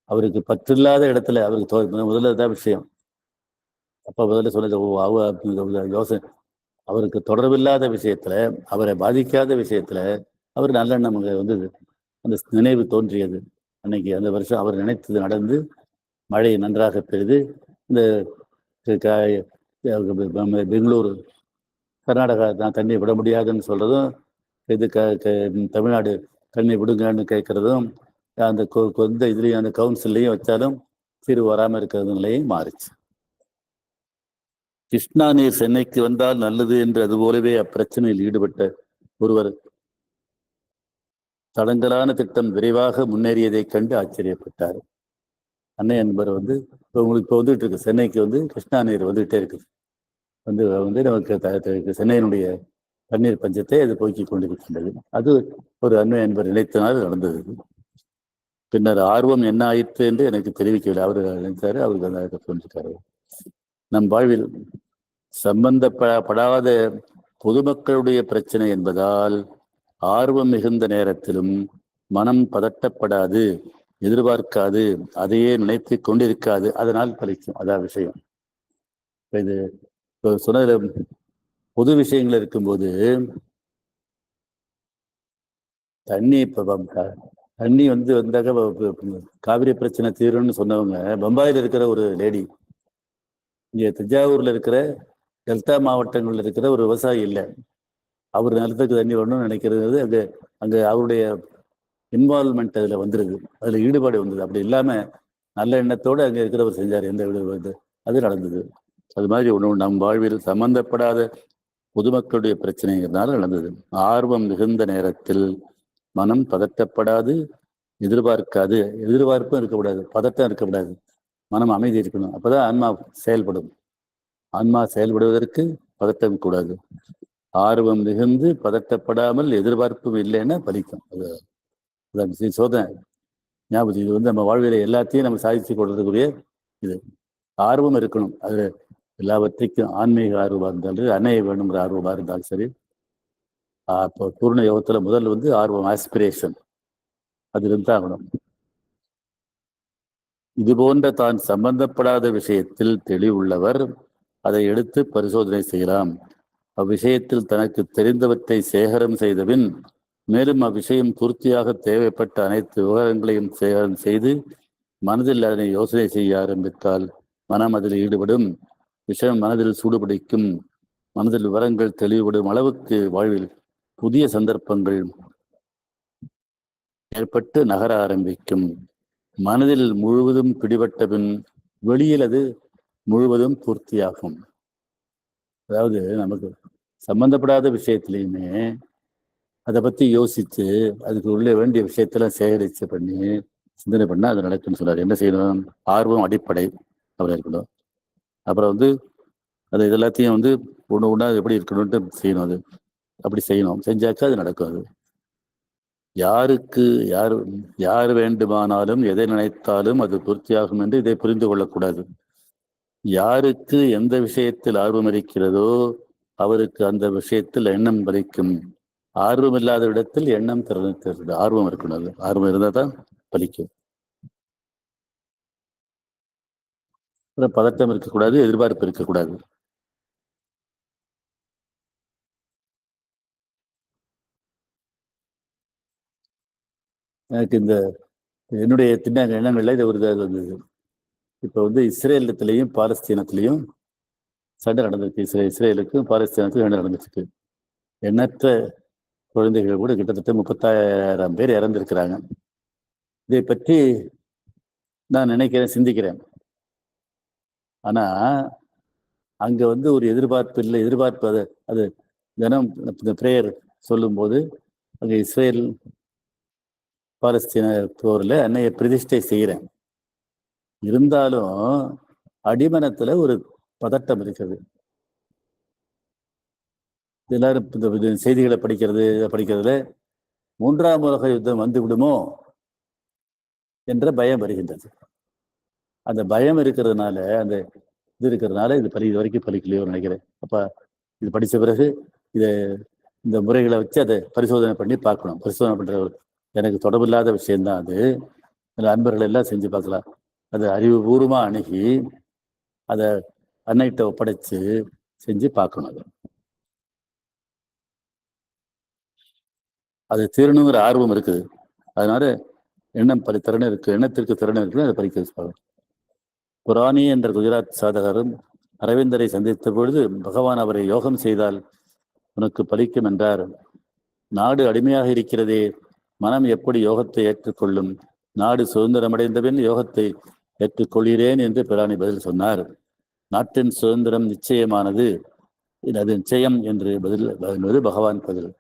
அவருக்கு பற்றில்லாத இடத்துல அவருக்கு முதல்ல தான் விஷயம். அப்ப முதல்ல சொன்னது யோசனை, அவருக்கு தொடர்பில்லாத விஷயத்துல, அவரை பாதிக்காத விஷயத்துல அவர் நல்லெண்ணம் வந்தது, அந்த நினைவு தோன்றியது. அன்னைக்கு அந்த வருஷம் அவர் நினைத்தது நடந்து மழை நன்றாக பெய்து. இந்த பெங்களூர் கர்நாடகா தான் தண்ணி விட முடியாதுன்னு சொல்றதும், இது தமிழ்நாடு தண்ணி விடுங்கன்னு கேட்கறதும், அந்த இதுலேயும் அந்த கவுன்சில்லையும் வச்சாலும் தீர்வு வராமல் இருக்கிறது நிலையும் மாறிச்சு. கிருஷ்ணா நீர் சென்னைக்கு வந்தால் நல்லது என்று அதுபோலவே அப்பிரச்சனையில் ஈடுபட்ட ஒருவர் தடங்கலான திட்டம் விரைவாக முன்னேறியதைக் கண்டு ஆச்சரியப்பட்டார். அன்னை என்பவர் இப்போ உங்களுக்கு இப்போ வந்துட்டு இருக்கு, சென்னைக்கு கிருஷ்ணா நீர் வந்துகிட்டே இருக்குது. நமக்கு சென்னையினுடைய தண்ணீர் பஞ்சத்தை அது போக்கிக் கொண்டிருக்கின்றது. அது ஒரு அன்னை என்பவர் நினைத்தனால் நடந்தது. பின்னர் ஆர்வம் என்ன ஆயிற்று என்று எனக்கு தெரிவிக்கவில்லை. அவர் நினைத்தாரு, அவருக்கு புரிஞ்சுட்டாரு. நம் வாழ்வில் சம்பந்தப்படாத பொதுமக்களுடைய பிரச்சனை என்பதால் ஆர்வம் மிகுந்த நேரத்திலும் மனம் பதட்டப்படாது, எதிர்பார்க்காது, அதையே நினைத்து கொண்டிருக்காது. அதனால் பலிக்கும். அதான் விஷயம். இது சொன்னதுல பொது விஷயங்கள் இருக்கும்போது தண்ணி தண்ணி வந்தாக்க காவிரி பிரச்சனை தீரும்னு சொன்னவங்க பம்பாயில் இருக்கிற ஒரு லேடி, இங்கே தஞ்சாவூர்ல இருக்கிற டெல்டா மாவட்டங்கள்ல இருக்கிற ஒரு விவசாயி இல்லை. அவர் நிலத்துக்கு தண்ணி வரணும்னு நினைக்கிறது அங்கே அவருடைய இன்வால்மெண்ட் அதில் வந்துருது, அதில் ஈடுபாடு வந்தது. அப்படி இல்லாமல் நல்ல எண்ணத்தோடு அங்கே இருக்கிறவர் செஞ்சார். எந்த வீடு அது நடந்தது. அது மாதிரி ஒன்று நம் வாழ்வில் சம்பந்தப்படாத பொதுமக்களுடைய பிரச்சனைங்கிறதுனால நடந்தது. ஆர்வம் மிகுந்த நேரத்தில் மனம் பதட்டப்படாது, எதிர்பார்க்காது. எதிர்பார்ப்பும் இருக்கக்கூடாது, பதட்டம் இருக்கக்கூடாது. மனம் அமைதி இருக்கணும். அப்போதான் ஆன்மா செயல்படும். ஆன்மா செயல்படுவதற்கு பதட்டம் கூடாது. ஆர்வம் மிகுந்து பதட்டப்படாமல் எதிர்பார்ப்பும் இல்லைன்னா பலிக்கும். அது சோதனை ஞாபகம். இது நம்ம வாழ்வில எல்லாத்தையும் நம்ம சாதிச்சு கொடுறதுக்குரிய இது ஆர்வம் இருக்கணும். அது எல்லாவற்றைக்கும் ஆன்மீக ஆர்வமாக இருந்தாலும், அன்னைய வேணுங்கிற ஆர்வமாக இருந்தாலும் சரி. இப்போ பூர்ண யோகத்துல முதல் ஆர்வம், ஆஸ்பிரேஷன், அது இருந்தால் ஆகணும். இது போன்ற தான் சம்பந்தப்படாத விஷயத்தில் தெளிவுள்ளவர் அதை எடுத்து பரிசோதனை செய்யலாம். அவ்விஷயத்தில் தனக்கு தெரிந்தவற்றை சேகரம் செய்தபின் மேலும் அவ்விஷயம் பூர்த்தியாக தேவைப்பட்ட அனைத்து விவரங்களையும் சேகரம் செய்து மனதில் அதனை யோசனை செய்ய ஆரம்பித்தால் மனம் அதில் ஈடுபடும். விஷயம் மனதில் சூடுபிடிக்கும். மனதில் விவரங்கள் தெளிவுபடும் அளவுக்கு வாழ்வில் புதிய சந்தர்ப்பங்கள் ஏற்பட்டு நகர ஆரம்பிக்கும். மனதில் முழுவதும் பிடிபட்ட பின் வெளியில் அது முழுவதும் பூர்த்தியாகும். அதாவது நமக்கு சம்பந்தப்படாத விஷயத்திலையுமே அதை பற்றி யோசித்து அதுக்கு உள்ள வேண்டிய விஷயத்தெல்லாம் சேகரித்து பண்ணி சிந்தனை பண்ணால் அது நடக்குன்னு சொல்றாரு. என்ன செய்யணும்? ஆர்வம் அடிப்படை அப்படி இருக்கணும். அப்புறம் அது இதெல்லாத்தையும் ஒன்று ஒன்றா எப்படி இருக்கணும்ட்டு செய்யணும். அது அப்படி செய்யணும். செஞ்சாக்கா அது நடக்கும். அது யாருக்கு யார் வேண்டுமானாலும் எதை நினைத்தாலும் அது பூர்த்தியாகும் என்று இதை புரிந்து கொள்ளக்கூடாது. யாருக்கு எந்த விஷயத்தில் ஆர்வம் இருக்கிறதோ அவருக்கு அந்த விஷயத்தில் எண்ணம் பலிக்கும். ஆர்வம் இல்லாத இடத்தில் எண்ணம் திறந்து ஆர்வம் இருக்கணும். ஆர்வம் இருந்தால் தான் பலிக்கும். பதட்டம் இருக்கக்கூடாது, எதிர்பார்ப்பு இருக்கக்கூடாது. எனக்கு என்னுடைய திண்ண எண்ணங்கள்ல இது ஒரு இதாக இருந்தது. இப்போ இஸ்ரேலத்திலையும் பாலஸ்தீனத்திலையும் சண்டை நடந்திருக்கு. இஸ்ரேலுக்கும் பாலஸ்தீனத்துக்கும் சண்டை நடந்துருக்கு. எண்ணற்ற குழந்தைகள் கூட கிட்டத்தட்ட 30,000 பேர் இறந்திருக்கிறாங்க. இதை பற்றி நான் நினைக்கிறேன், சிந்திக்கிறேன். ஆனா அங்க ஒரு எதிர்பார்ப்பு இல்லை. எதிர்பார்ப்பு அது தினம் இந்த பிரேயர் சொல்லும்போது அங்கே இஸ்ரேல் பாலஸ்தீன போரில் அன்னைய பிரதிஷ்டை செய்கிறேன். இருந்தாலும் அடிமனத்துல ஒரு பதட்டம் இருக்கிறது. எல்லாரும் இந்த செய்திகளை படிக்கிறதுல 3ஆம் உலக யுத்தம் வந்து விடுமோ என்ற பயம் வருகின்றது. அந்த பயம் இருக்கிறதுனால இது இது வரைக்கும் பலிக்கலையோ நினைக்கிறேன். அப்ப இது படித்த பிறகு இந்த முறைகளை வச்சு அதை பரிசோதனை பண்ணி பார்க்கணும். பரிசோதனை பண்ற எனக்கு தொடர்பில்லாத விஷயம்தான் அது. அன்பர்கள் எல்லாம் செஞ்சு பார்க்கலாம். அதை அறிவுபூர்வமா அணுகி அதை அன்னைகிட்ட ஒப்படைச்சு செஞ்சு பார்க்கணும். அது தீரணுங்கிற ஆர்வம் இருக்குது. அதனால திறன் இருக்கு, எண்ணத்திற்கு திறன் இருக்குன்னு அதை பறிக்க வச்சு. புராணி என்ற குஜராத் சாதகரும் அரவிந்தரை சந்தித்த பொழுது பகவான் அவரை யோகம் செய்தால் உனக்கு பலிக்கும் என்றார். நாடு அடிமையாக இருக்கிறதே, மனம் எப்படி யோகத்தை ஏற்றுக்கொள்ளும்? நாடு சுதந்திரமடைந்தபின் யோகத்தை ஏற்றுக்கொள்கிறேன் என்று பிராணி பதில் சொன்னார். நாட்டின் சுதந்திரம் நிச்சயமானது, அது நிச்சயம் என்று பதில் என்பது பகவான் பதில்.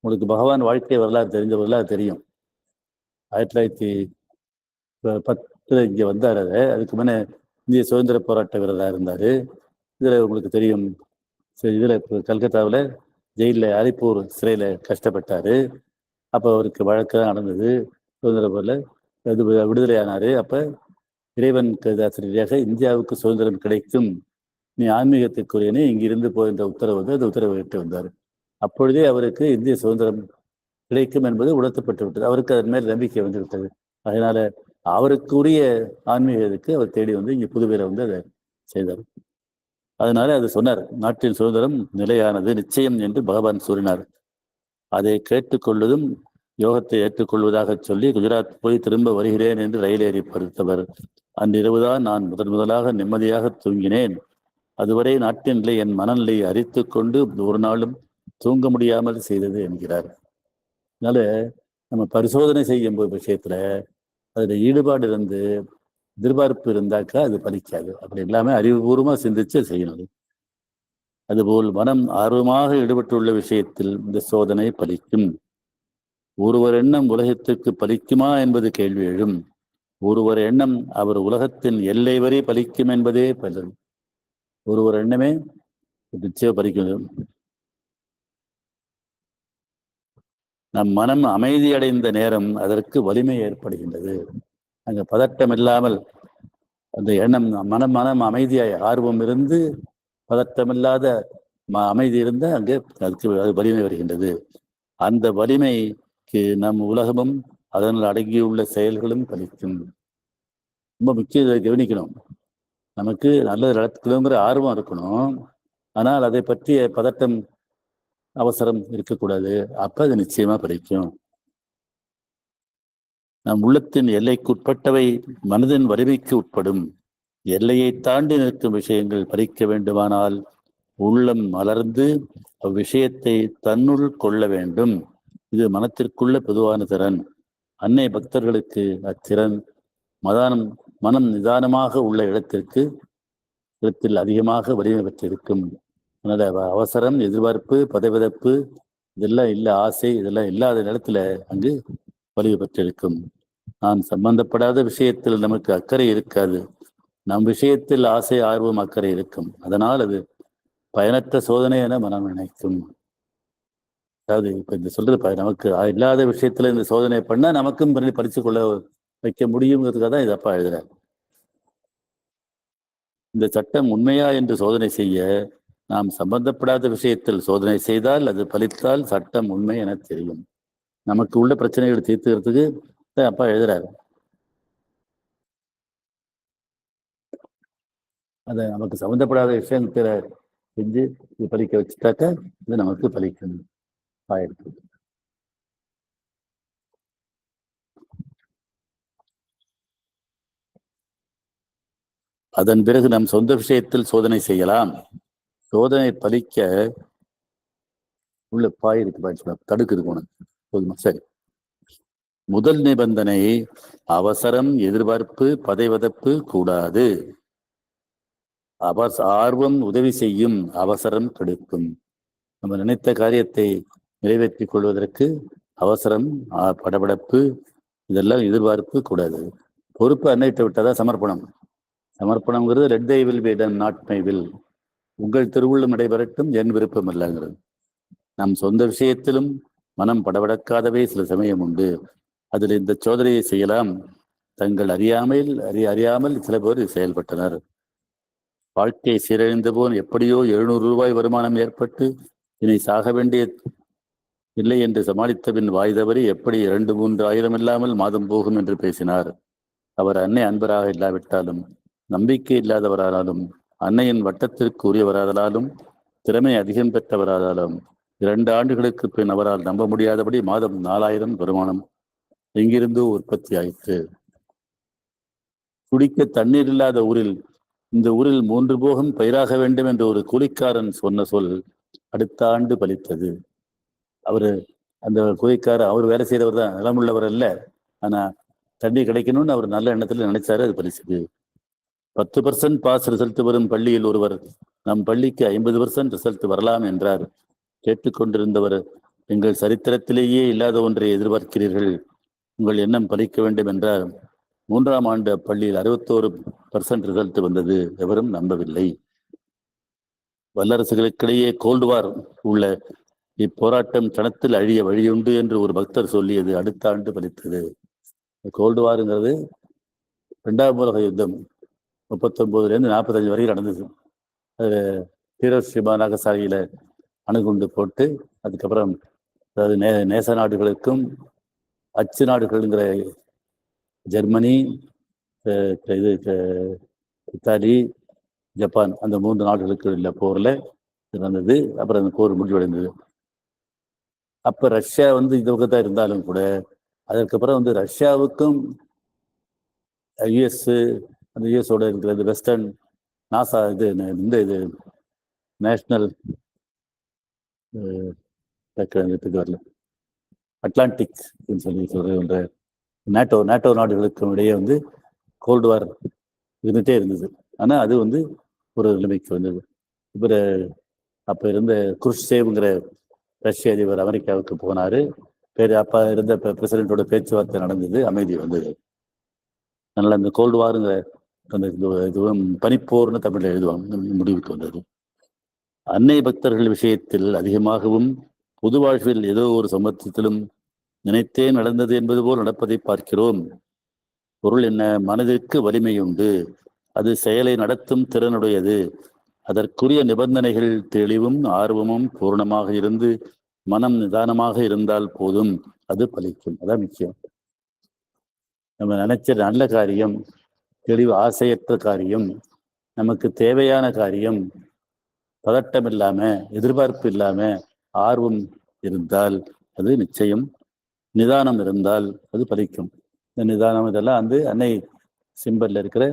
உங்களுக்கு பகவான் வாழ்க்கை வரலாறு தெரிஞ்சவர்களாக தெரியும். 1910 இங்கே வந்தார். அதுக்கு முன்னே இந்திய சுதந்திர போராட்ட வீரராக இருந்தார். இதில் உங்களுக்கு தெரியும், இதில் கல்கத்தாவில் ஜெயிலில் அலிப்பூர் சிறையில் கஷ்டப்பட்டார். அப்போ அவருக்கு வழக்கெல்லாம் நடந்தது. சுதந்திர போரில் இது விடுதலையானார். அப்போ இறைவன் ஆசிரியராக இந்தியாவுக்கு சுதந்திரம் கிடைக்கும், நீ ஆன்மீகத்துக்குரியனே இங்கிருந்து போகின்ற உத்தரவு வந்து அந்த உத்தரவை விட்டு வந்தார். அப்பொழுதே அவருக்கு இந்திய சுதந்திரம் கிடைக்கும் என்பது உணர்த்தப்பட்டு விட்டது. அவருக்கு அதன் மேல் நம்பிக்கை வந்து விட்டது. அதனால அவருக்குரிய ஆன்மீகத்துக்கு அவர் தேடி வந்து இங்கே புதுவையில் வந்து அதை செய்தார். அதனால அது சொன்னார், நாட்டின் சுதந்திரம் நிலையானது நிச்சயம் என்று பகவான் கூறினார். அதை கேட்டுக்கொள்வதும் யோகத்தை ஏற்றுக்கொள்வதாக சொல்லி குஜராத் போய் திரும்ப வருகிறேன் என்று ரயில் ஏறி படுத்தவர். அன்றிரவுதான் நான் முதலாக நிம்மதியாக தூங்கினேன். அதுவரை நாட்டின் நிலை என் மனநிலையை அறித்து கொண்டு ஒரு நாளும் தூங்க முடியாமல் செய்தது என்கிறார். அதனால நம்ம பரிசோதனை செய்யும் போது விஷயத்துல அதுல ஈடுபாடு இருந்து எதிர்பார்ப்பு இருந்தாக்கா அது பலிக்காது. அப்படி எல்லாமே அறிவுபூர்வமா சிந்திச்சு செய்யணும். அதுபோல் மனம் ஆர்வமாக ஈடுபட்டுள்ள விஷயத்தில் இந்த சோதனை பலிக்கும். ஒருவர் எண்ணம் உலகத்திற்கு பலிக்குமா என்பது கேள்வி எழும். ஒருவர் எண்ணம் அவர் உலகத்தின் எல்லை வரை பலிக்கும் என்பதே பலன். ஒருவர் எண்ணமே நிச்சயம் பலிக்கும். நம் மனம் அமைதி அடைந்த நேரம் அதற்கு வலிமை ஏற்படுகின்றது. அங்க பதட்டம் இல்லாமல் அந்த எண்ணம் மனம் அமைதியாய் ஆர்வம் இருந்து பதட்டமில்லாத அமைதி இருந்து அங்கே அதுக்கு வலிமை வருகின்றது. அந்த வலிமைக்கு நம் உலகமும் அதனால் அடங்கியுள்ள செயல்களும் பலிக்கும். ரொம்ப முக்கியம் கவனிக்கணும். நமக்கு நல்லது நடக்கணுங்கிற ஆர்வம் இருக்கணும். ஆனால் அதை பற்றிய பதட்டம் அவசரம் இருக்கக்கூடாது. அப்ப அது நிச்சயமா பலிக்கும். நம் உள்ளத்தின் எல்லைக்குட்பட்டவை மனதின் வலிமைக்கு உட்படும். எல்லையை தாண்டி நிற்கும் விஷயங்கள் பலிக்க வேண்டுமானால் உள்ளம் மலர்ந்து அவ்விஷயத்தை தன்னுள் கொள்ள வேண்டும். இது மனத்திற்குள்ள பொதுவான திறன். அன்னை பக்தர்களுக்கு அத்திறன் மனம் நிதானமாக உள்ள இடத்தில் அதிகமாக வலிமை பெற்றிருக்கும். அதனால அவசரம், எதிர்பார்ப்பு, பதவிதப்பு இதெல்லாம் இல்லை, ஆசை இதெல்லாம் இல்லாத இடத்துல அங்கு வலிமை பெற்றிருக்கும். நான் சம்பந்தப்படாத விஷயத்தில் நமக்கு அக்கறை இருக்காது. நம் விஷயத்தில் ஆசை, ஆர்வம், அக்கறை இருக்கும். அதனால் அது பயனற்ற சோதனை என மனம் நினைக்கும். அதாவது இப்ப இந்த சொல்றது நமக்கு இல்லாத விஷயத்துல இந்த சோதனை பண்ணா நமக்கும் பறிச்சு கொள்ள வைக்க முடியுங்கிறதுக்காக தான் இதப்பா எழுதுறார். இந்த சட்டம் உண்மையா என்று சோதனை செய்ய நாம் சம்பந்தப்படாத விஷயத்தில் சோதனை செய்தால் அது பலித்தால் சட்டம் உண்மை என தெரியும். நமக்கு உள்ள பிரச்சனைகளை தீர்த்துக்கிறதுக்கு அப்பா எழுதுறாரு. அதை நமக்கு சம்பந்தப்படாத விஷயத்தை செஞ்சு பலிக்க வச்சுட்டாக்க இது நமக்கு பலிக்கணும் ஆயிடுச்சு. அதன் பிறகு நம் சொந்த விஷயத்தில் சோதனை செய்யலாம். சோதனை பலிக்க உள்ள பாய் இருக்கு, தடுக்கு இருக்கணும். போதுமா? சரி. முதல் நிபந்தனை அவசரம், எதிர்பார்ப்பு, பதைவதப்பு கூடாது. ஆர்வம் உதவி செய்யும், அவசரம் கெடுக்கும். நம்ம நினைத்த காரியத்தை நிறைவேற்றிக் கொள்வதற்கு அவசரம், படபடப்பு இதெல்லாம் எதிர்பார்ப்பு கூடாது. பொறுப்பு அன்னைட்டு விட்டதா சமர்ப்பணம். சமர்ப்பணம்ங்கிறது let thy will be done not my will. உங்கள் திருவுள்ளம் நடைபெறட்டும், என் விருப்பம் இல்லைங்கிறது. நம் சொந்த விஷயத்திலும் மனம் படபடக்காதவே சில சமயம் உண்டு. அதில் இந்த சோதனையை செய்யலாம். தங்கள் அறியாமல் சில பேர் செயல்பட்டனர். வாழ்க்கை சீரழிந்த போல் எப்படியோ 700 ரூபாய் வருமானம் ஏற்பட்டு இனி சாக வேண்டிய இல்லை என்று சமாளித்த பின் வாய் தவறி எப்படி 2-3 ஆயிரம் இல்லாமல் மாதம் போகும் என்று பேசினார். அவர் அன்னை அன்பராக இல்லாவிட்டாலும், நம்பிக்கை இல்லாதவரானாலும், அன்னையின் வட்டத்திற்கு உரியவராதலாலும், திறமை அதிகம் பெற்றவராதாலும் 2 ஆண்டுகளுக்கு பின் அவரால் நம்ப முடியாதபடி மாதம் 4000 வருமானம் எங்கிருந்தோ உற்பத்தி ஆயிற்று. குடிக்க தண்ணீர் இல்லாத ஊரில் இந்த ஊரில் 3 போகம் பயிராக வேண்டும் என்று ஒரு கூலிக்காரன் சொன்ன சொல் அடுத்த ஆண்டு பலித்தது. அந்த கூலிக்காரர் அவர் வேலை செய்தவர் தான், நிலமுள்ளவர் அல்ல. ஆனா தண்ணி கிடைக்கணும்னு அவர் நல்ல எண்ணத்துல நினைச்சாரு, அது பலிச்சது. 10% பாஸ் ரிசல்ட் வரும் பள்ளியில் ஒருவர் நம் பள்ளிக்கு 50% ரிசல்ட் வரலாம் என்றார். கேட்டுக்கொண்டிருந்தவர் எங்கள் சரித்திரத்திலேயே இல்லாத ஒன்றை எதிர்பார்க்கிறீர்கள், உங்கள் எண்ணம் பலிக்க வேண்டும் என்றால் 3ஆம் ஆண்டு பள்ளியில் 61% ரிசல்ட் வந்தது. எவரும் நம்பவில்லை. வல்லரசுகளுக்கிடையே கோல்டு வார் உள்ள இப்போராட்டம் கணத்தில் அழிய வழியுண்டு என்று ஒரு பக்தர் சொல்லியது அடுத்த ஆண்டு பலித்தது. கோல்டு வாருங்கிறது 2ஆம் உலக யுத்தம் 39லேருந்து 45 வரைக்கும் நடந்தது. அது ஹீரோஷிமா நாகசாகியில அணுகுண்டு போட்டு அதுக்கப்புறம் அதாவது நேச நாடுகளுக்கும் அச்சு நாடுகள்ங்கிற ஜெர்மனி, இது இத்தாலி, ஜப்பான் அந்த 3 நாடுகளுக்கு உள்ள போர்ல நடந்தது. அப்புறம் அந்த போர் முடிவடைந்தது. அப்ப ரஷ்யா இந்த பக்கம் தான் இருந்தாலும் கூட அதற்கப்புறம் ரஷ்யாவுக்கும் யுஎஸ் அந்த யுஎஸோட இருக்கிறது வெஸ்டர்ன் நாசா இது நேஷனல் வரல அட்லாண்டிக் சொல்லி சொல்ற நேட்டோ நாடுகளுக்கும் இடையே கோல்டு வார் இருந்துகிட்டே இருந்தது. ஆனால் அது ஒரு நிலைமைக்கு வந்தது. இப்போ அப்போ இருந்த குருஷ்சேவ்ங்கிற ரஷ்ய அதிபர் அமெரிக்காவுக்கு போனார். அப்போ இருந்த பிரசிடென்ட்டோட பேச்சுவார்த்தை நடந்தது, அமைதி வந்தது. அதனால் அந்த கோல்டு வாருங்கிற அந்த இதுவும் பனிப்போர்னு தமிழில் எழுதுவாங்க, முடிவுக்கு வந்தது. அன்னை பக்தர்கள் விஷயத்தில் அதிகமாகவும் பொது வாழ்வில் ஏதோ ஒரு சம்பவத்திலும் நினைத்தே நடந்தது என்பது போல் நடப்பதை பார்க்கிறோம். பொருள் என்ன? மனதிற்கு வலிமை உண்டு, அது செயலை நடத்தும் திறனுடையது. அதற்குரிய நிபந்தனைகள் தெளிவும் ஆர்வமும் பூர்ணமாக இருந்து மனம் நிதானமாக இருந்தால் போதும், அது பலிக்கும். அதான் முக்கியம். நம்ம நினைச்ச நல்ல காரியம், தெளிவு ஆசையற்ற காரியம், நமக்கு தேவையான காரியம், பதட்டம் இல்லாம எதிர்பார்ப்பு இல்லாம ஆர்வம் இருந்தால் அது நிச்சயம், நிதானம் இருந்தால் அது பலிக்கும். இந்த நிதானம் இதெல்லாம் அன்னை சிம்பல்ல இருக்கிற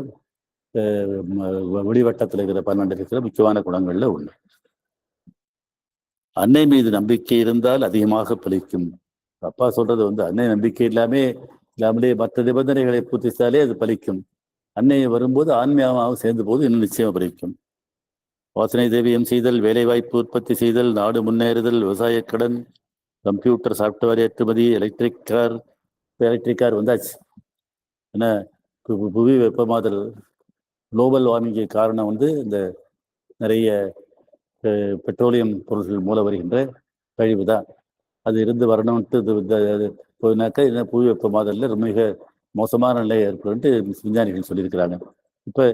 ஒளிவட்டத்தில் இருக்கிற 12 இருக்கிற முக்கியமான குணங்கள்ல ஒண்ணு. அன்னை மீது நம்பிக்கை இருந்தால் அதிகமாக பலிக்கும். அப்பா சொல்றது அன்னை நம்பிக்கை இல்லாமலே மற்ற நிபந்தனைகளை பூர்த்தித்தாலே அது பலிக்கும். அன்னை வரும்போது ஆன்மீகமாக சேர்ந்த போது இன்னும் நிச்சயம் பலிக்கும். வாசனை தேவியம் செய்தல், வேலைவாய்ப்பு உற்பத்தி செய்தல், நாடு முன்னேறுதல், விவசாய கடன், கம்ப்யூட்டர் சாப்ட்வேர் ஏற்றுமதி, எலக்ட்ரிக் கார் வந்தாச்சு. ஏன்னா புவி வெப்பமாதல் குளோபல் வார்மிங்கு காரணம் இந்த நிறைய பெட்ரோலியம் பொருட்கள் மூலம் வருகின்ற கழிவு தான். அது இருந்து வரணும்ட்டு போனாக்கா புவி வெப்பமாதல்ல மிக மோசமான நிலை ஏற்படும்ட்டு விஞ்ஞானிகள் சொல்லியிருக்கிறாங்க. இப்போ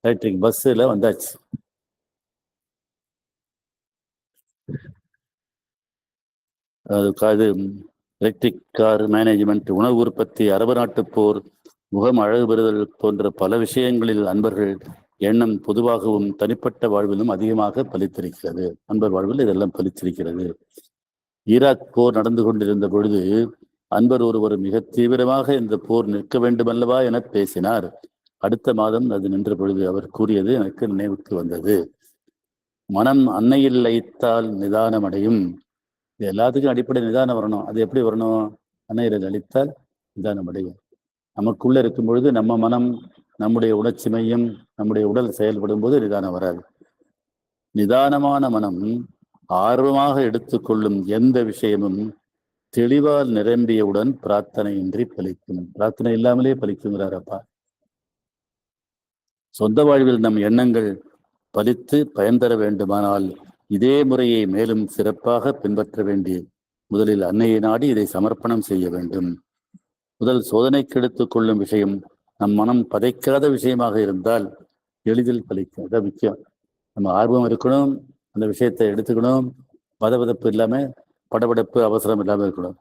எலக்ட்ரிக் பஸ்ஸில் வந்தாச்சு. அது எலக்ட்ரிக் கார் மேனேஜ்மெண்ட், உணவு உற்பத்தி, அரபு நாட்டு போர், முகம் அழகு பெறுதல் போன்ற பல விஷயங்களில் அன்பர்கள் எண்ணம் பொதுவாகவும் தனிப்பட்ட வாழ்விலும் அதிகமாக பலித்திருக்கிறது. அன்பர் வாழ்வில் இதெல்லாம் பலித்திருக்கிறது. ஈராக் போர் நடந்து கொண்டிருந்த பொழுது அன்பர் ஒருவர் மிக தீவிரமாக இந்த போர் நிற்க வேண்டுமல்லவா என பேசினார். அடுத்த மாதம் அது நின்ற பொழுது அவர் கூறியது எனக்கு நினைவுக்கு வந்தது. மனம் அன்னையில் லயித்தால் நிதானம் அடையும். எல்லாத்துக்கும் அடிப்படை நிதானம் வரணும். அது எப்படி வரணும்? அன்னையில் லயித்தால் நிதானம் அடையும். நமக்குள்ள இருக்கும் பொழுது நம்ம மனம், நம்முடைய உணர்ச்சி மையம், நம்முடைய உடல் செயல்படும் போது நிதானம் வராது. நிதானமான மனம் ஆர்வமாக எடுத்துக்கொள்ளும் எந்த விஷயமும் தெளிவால் நிரம்பியவுடன் பிரார்த்தனையின்றி பலிக்கும். பிரார்த்தனை இல்லாமலே பலிக்குங்கிறார் அப்பா. சொந்த வாழ்வில் நம் எண்ணங்கள் பலித்து பயன் தர வேண்டுமானால் இதே முறையை மேலும் சிறப்பாக பின்பற்ற வேண்டி முதலில் அன்னையை நாடி இதை சமர்ப்பணம் செய்ய வேண்டும். முதல் சோதனைக்கு எடுத்துக் கொள்ளும் விஷயம் நம் மனம் பதைக்காத விஷயமாக இருந்தால் எளிதில் பலிக்கும். அதான் முக்கியம். நம்ம ஆர்வம் இருக்கணும், அந்த விஷயத்தை எடுத்துக்கணும், பதபதப்பு இல்லாம படபடப்பு அவசரம் இல்லாமல் இருக்கணும்.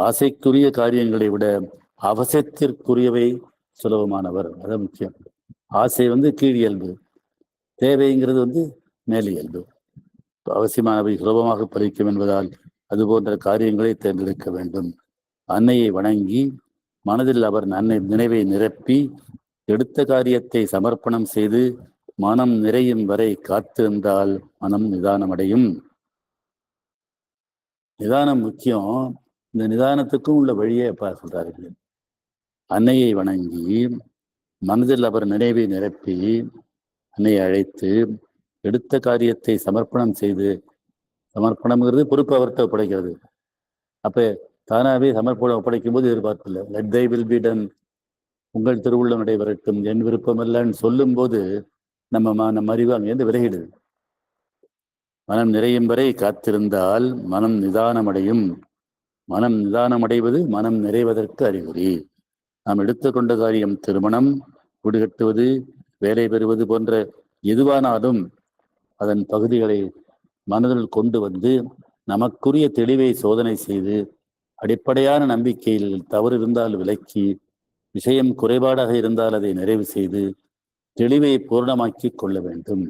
ஆசைக்குரிய காரியங்களை விட அவசியத்திற்குரியவை சுலபமானவர். அதான் முக்கியம். ஆசை கீழ் இயல்பு, தேவைங்கிறது மேல் இயல்பு. அவசியமானவை சுலபமாக பலிக்கும் என்பதால் அது போன்ற காரியங்களை தேர்ந்தெடுக்க வேண்டும். அன்னையை வணங்கி மனதில் அவர் அன்னை நினைவை நிரப்பி எடுத்த காரியத்தை சமர்ப்பணம் செய்து மனம் நிறையும் வரை காத்திருந்தால் மனம் நிதானமடையும். நிதானம் முக்கியம். இந்த நிதானத்துக்கும் உள்ள வழியே அப்பா சொல்றார்கள். அன்னையை வணங்கி மனதில் அவர் நினைவை நிரப்பி அன்னையை அழைத்து எடுத்த காரியத்தை சமர்ப்பணம் செய்து சமர்ப்பணம்ங்கிறது பொறுப்பு அவர்கிட்ட ஒப்படைக்கிறது. அப்ப தானாவே சமர்ப்பணம் ஒப்படைக்கும் போது எதிர்பார்ப்பு இல்லை. Let thy will be ton, உங்கள் திருவுள்ளம் நடைபெறட்டும், என் விருப்பம் இல்லைன்னு சொல்லும் போது நம்ம அறிவு அங்கேருந்து விலகிடுது. மனம் நிறையும் வரை காத்திருந்தால் மனம் நிதானமடையும். மனம் நிதானமடைவது மனம் நிறைவதற்கு அறிகுறி. நாம் எடுத்துக்கொண்ட காரியம் திருமணம், வீடு கட்டுவது, வேலை பெறுவது போன்ற எதுவானாலும் அதன் பகுதிகளை மனதில் கொண்டு வந்து நமக்குரிய தெளிவை சோதனை செய்து அடிப்படையான நம்பிக்கையில் தவறு இருந்தால் விலக்கி, விஷயம் குறைபாடாக இருந்தால் அதை நிறைவு செய்து தெளிவை பூர்ணமாக்கி கொள்ள வேண்டும்.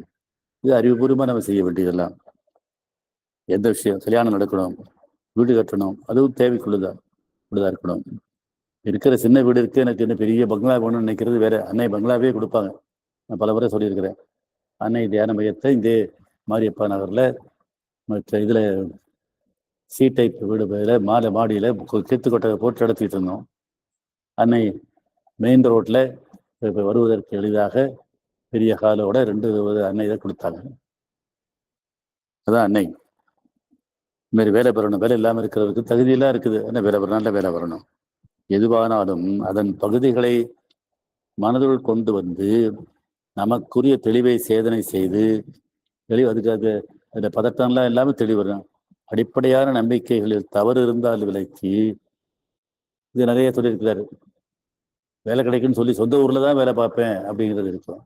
இது அறிவுபூர்வமாக நம்ம செய்ய வேண்டியதெல்லாம். எந்த விஷயம், கல்யாணம் நடக்கணும், வீடு கட்டணும், அதுவும் தேவைக்குள்ளதா இருக்கணும். இருக்கிற சின்ன வீடு இருக்கு, எனக்கு என்ன பெரிய பங்களா வேணும்னு நினைக்கிறது வேற. அன்னை பங்களாவே கொடுப்பாங்க. நான் பல முறை சொல்லியிருக்கிறேன். அன்னை தியான மையத்தை இதே மாரியப்பா நகர்ல மற்ற இதுல சி டைப் வீடு மாடியில கீத்து கொட்டை போட்டு நடத்திட்டு இருந்தோம். அன்னை மெயின் ரோட்ல வருவதற்கு எளிதாக பெரிய ஹாலோட 2 அன்னை இதை கொடுத்தாங்க. அதான் அன்னை. இந்த மாதிரி வேலை பெறணும், வேலை இல்லாமல் இருக்கிறதுக்கு தகுதியெல்லாம் இருக்குது. ஆனால் வேலை வரணும், நல்ல வேலை வரணும். எதுவானாலும் அதன் பகுதிகளை மனதுள் கொண்டு வந்து நமக்குரிய தெளிவை சேதனை செய்து அதுக்காக அந்த பதட்டம்லாம் இல்லாமல் தெளிவு வரும். அடிப்படையான நம்பிக்கைகளில் தவறு இருந்தால் விலக்கி, இது நிறைய சொல்லியிருக்கிறாரு. வேலை கிடைக்குன்னு சொல்லி சொந்த ஊர்ல தான் வேலை பார்ப்பேன் அப்படிங்கிறது இருக்கும்.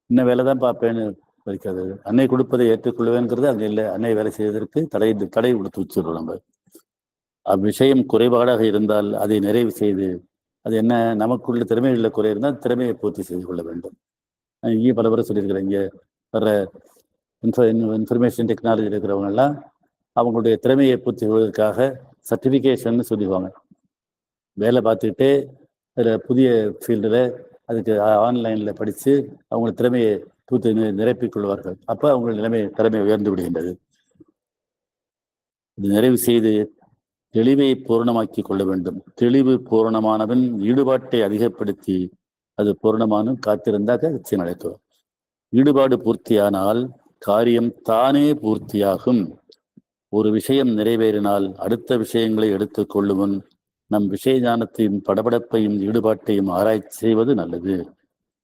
இன்னும் வேலை தான் பார்ப்பேன்னு வைக்காது. அன்னை கொடுப்பதை ஏற்றுக்கொள்வேங்கிறது அங்கே இல்லை. அன்னை வேலை செய்வதற்கு தடை கொடுத்து வச்சிருக்கோம். நம்ம அவ்விஷயம் குறைபாடாக இருந்தால் அதை நிறைவு செய்து, அது என்ன நமக்குள்ள திறமைகளில் குறை இருந்தால் திறமையை பூர்த்தி செய்து கொள்ள வேண்டும். இங்கே பல பேரை சொல்லியிருக்கிறேன். இங்கே வர்ற இன்ஃபர்மேஷன் டெக்னாலஜி இருக்கிறவங்கெல்லாம் அவங்களுடைய திறமையை பூர்த்தி செய்வதற்காக சர்டிஃபிகேஷன் சொல்லிடுவாங்க. வேலை பார்த்துக்கிட்டே அதில் புதிய ஃபீல்டில் அதுக்கு ஆன்லைனில் படித்து அவங்க திறமையை பூர்த்தி நிரப்பிக் கொள்வார்கள். அப்போ அவங்க திறமை உயர்ந்து விடுகின்றது. இது நிறைவு செய்து தெளிவை பூரணமாக்கி கொள்ள வேண்டும். தெளிவு பூரணமானவன் ஈடுபாட்டை அதிகப்படுத்தி அது பூரணமானும் காத்திருந்தாக வெற்றி நடக்கும். ஈடுபாடு பூர்த்தியானால் காரியம் தானே பூர்த்தியாகும். ஒரு விஷயம் நிறைவேறினால் அடுத்த விஷயங்களை எடுத்துக் கொள்ளுவன் நம் விஷய ஞானத்தையும் படபடப்பையும் ஈடுபாட்டையும் ஆராய்ச்சி செய்வது நல்லது.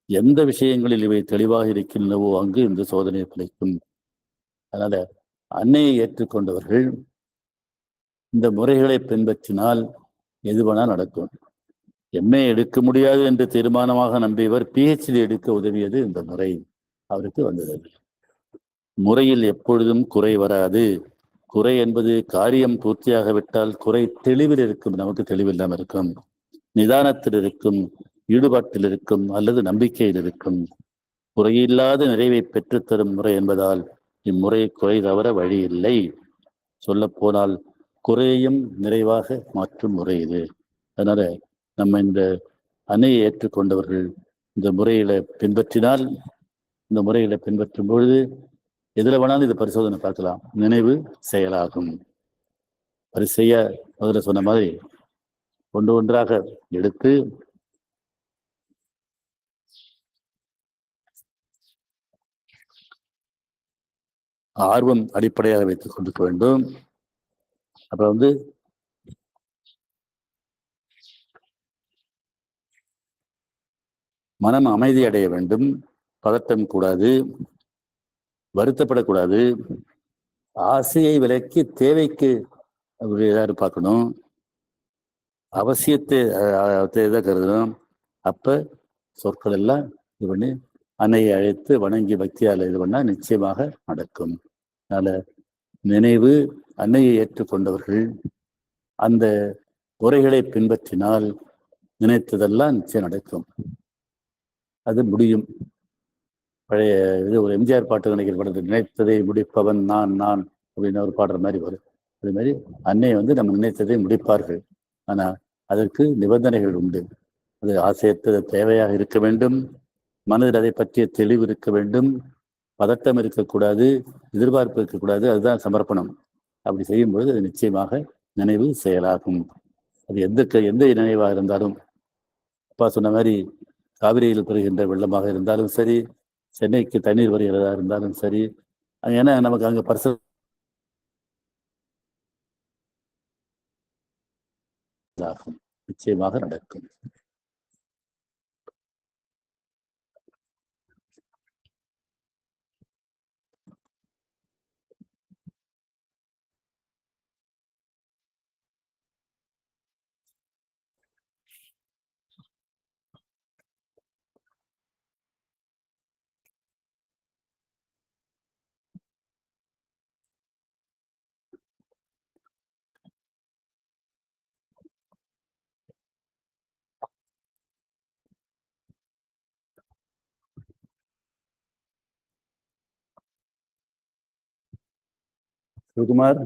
எந்த விஷயங்களில் இவை தெளிவாக இருக்கின்றனவோ அங்கு இந்த சோதனை கிடைக்கும். அதனால அன்னையை ஏற்றுக்கொண்டவர்கள் இந்த முறைகளை பின்பற்றினால் எதுவெனால் நடக்கும். எம்ஏ எடுக்க முடியாது என்று தீர்மானமாக நம்பியவர் PhD எடுக்க உதவியது இந்த முறை அவருக்கு வந்தது. முறையில் எப்பொழுதும் குறை வராது. குறை என்பது காரியம் பூர்த்தியாகவிட்டால் குறை தெளிவில் இருக்கும். நமக்கு தெளிவில்லாமல் இருக்கும், நிதானத்தில் இருக்கும், ஈடுபாட்டில் இருக்கும், அல்லது நம்பிக்கையில் இருக்கும். குறையில்லாத நிறைவை பெற்றுத்தரும் முறை என்பதால் இம்முறை குறை தவற வழி இல்லை. சொல்ல போனால் குறையையும் நிறைவாக மாற்றும் முறை இது. அதனால நம்ம இந்த அன்னையை ஏற்றுக்கொண்டவர்கள் இந்த முறையில பின்பற்றினால், இந்த முறையில பின்பற்றும் பொழுது எதுல வேணாலும் இதை பரிசோதனை பார்க்கலாம். நினைவு செயலாகும். வரிசையா முதல்ல சொன்ன மாதிரி ஒன்று ஒன்றாக எடுத்து ஆர்வம் அடிப்படையாக வைத்துக் கொண்டிருக்க வேண்டும். அப்புறம் மனம் அமைதி அடைய வேண்டும். பதட்டம் கூடாது, வருத்தப்படக்கூடாது. ஆசையை விலக்கி தேவைக்கு ஏதாவது பார்க்கணும். அவசியத்தை இதை கருதணும். அப்ப சொற்கள் எல்லாம் இது பண்ணி அன்னையை அழைத்து வணங்கி பக்தியால் இது பண்ணா நிச்சயமாக நடக்கும். அதனால நினைவு அன்னையை ஏற்றுக்கொண்டவர்கள் அந்த முறைகளை பின்பற்றினால் நினைத்ததெல்லாம் நிச்சயம் நடக்கும். அது முடியும். பழைய இது ஒரு எம்ஜிஆர் பாட்டு நினைக்கிறப்படுது, நினைத்ததை முடிப்பவன் நான் நான் அப்படின்னு ஒரு பாடுற மாதிரி வரும். அதே மாதிரி அன்னை நம்ம நினைத்ததை முடிப்பார்கள். ஆனா அதற்கு நிபந்தனைகள் உண்டு. அது ஆசையற்றது தேவையாக இருக்க வேண்டும். மனதில் அதை பற்றிய தெளிவு இருக்க வேண்டும். பதட்டம் இருக்கக்கூடாது, எதிர்பார்ப்பு இருக்கக்கூடாது. அதுதான் சமர்ப்பணம். அப்படி செய்யும் பொழுது அது நிச்சயமாக நினைவு செயலாகும். அது எந்த நினைவாக இருந்தாலும், அப்பா சொன்ன மாதிரி காவிரியில் பெறுகின்ற வெள்ளமாக இருந்தாலும் சரி, சென்னைக்கு தண்ணீர் வருகிறதா இருந்தாலும் சரி, ஏன்னா நமக்கு அங்கே நடப்பதாகும். நிச்சயமாக நடக்கும். சுகுமார்.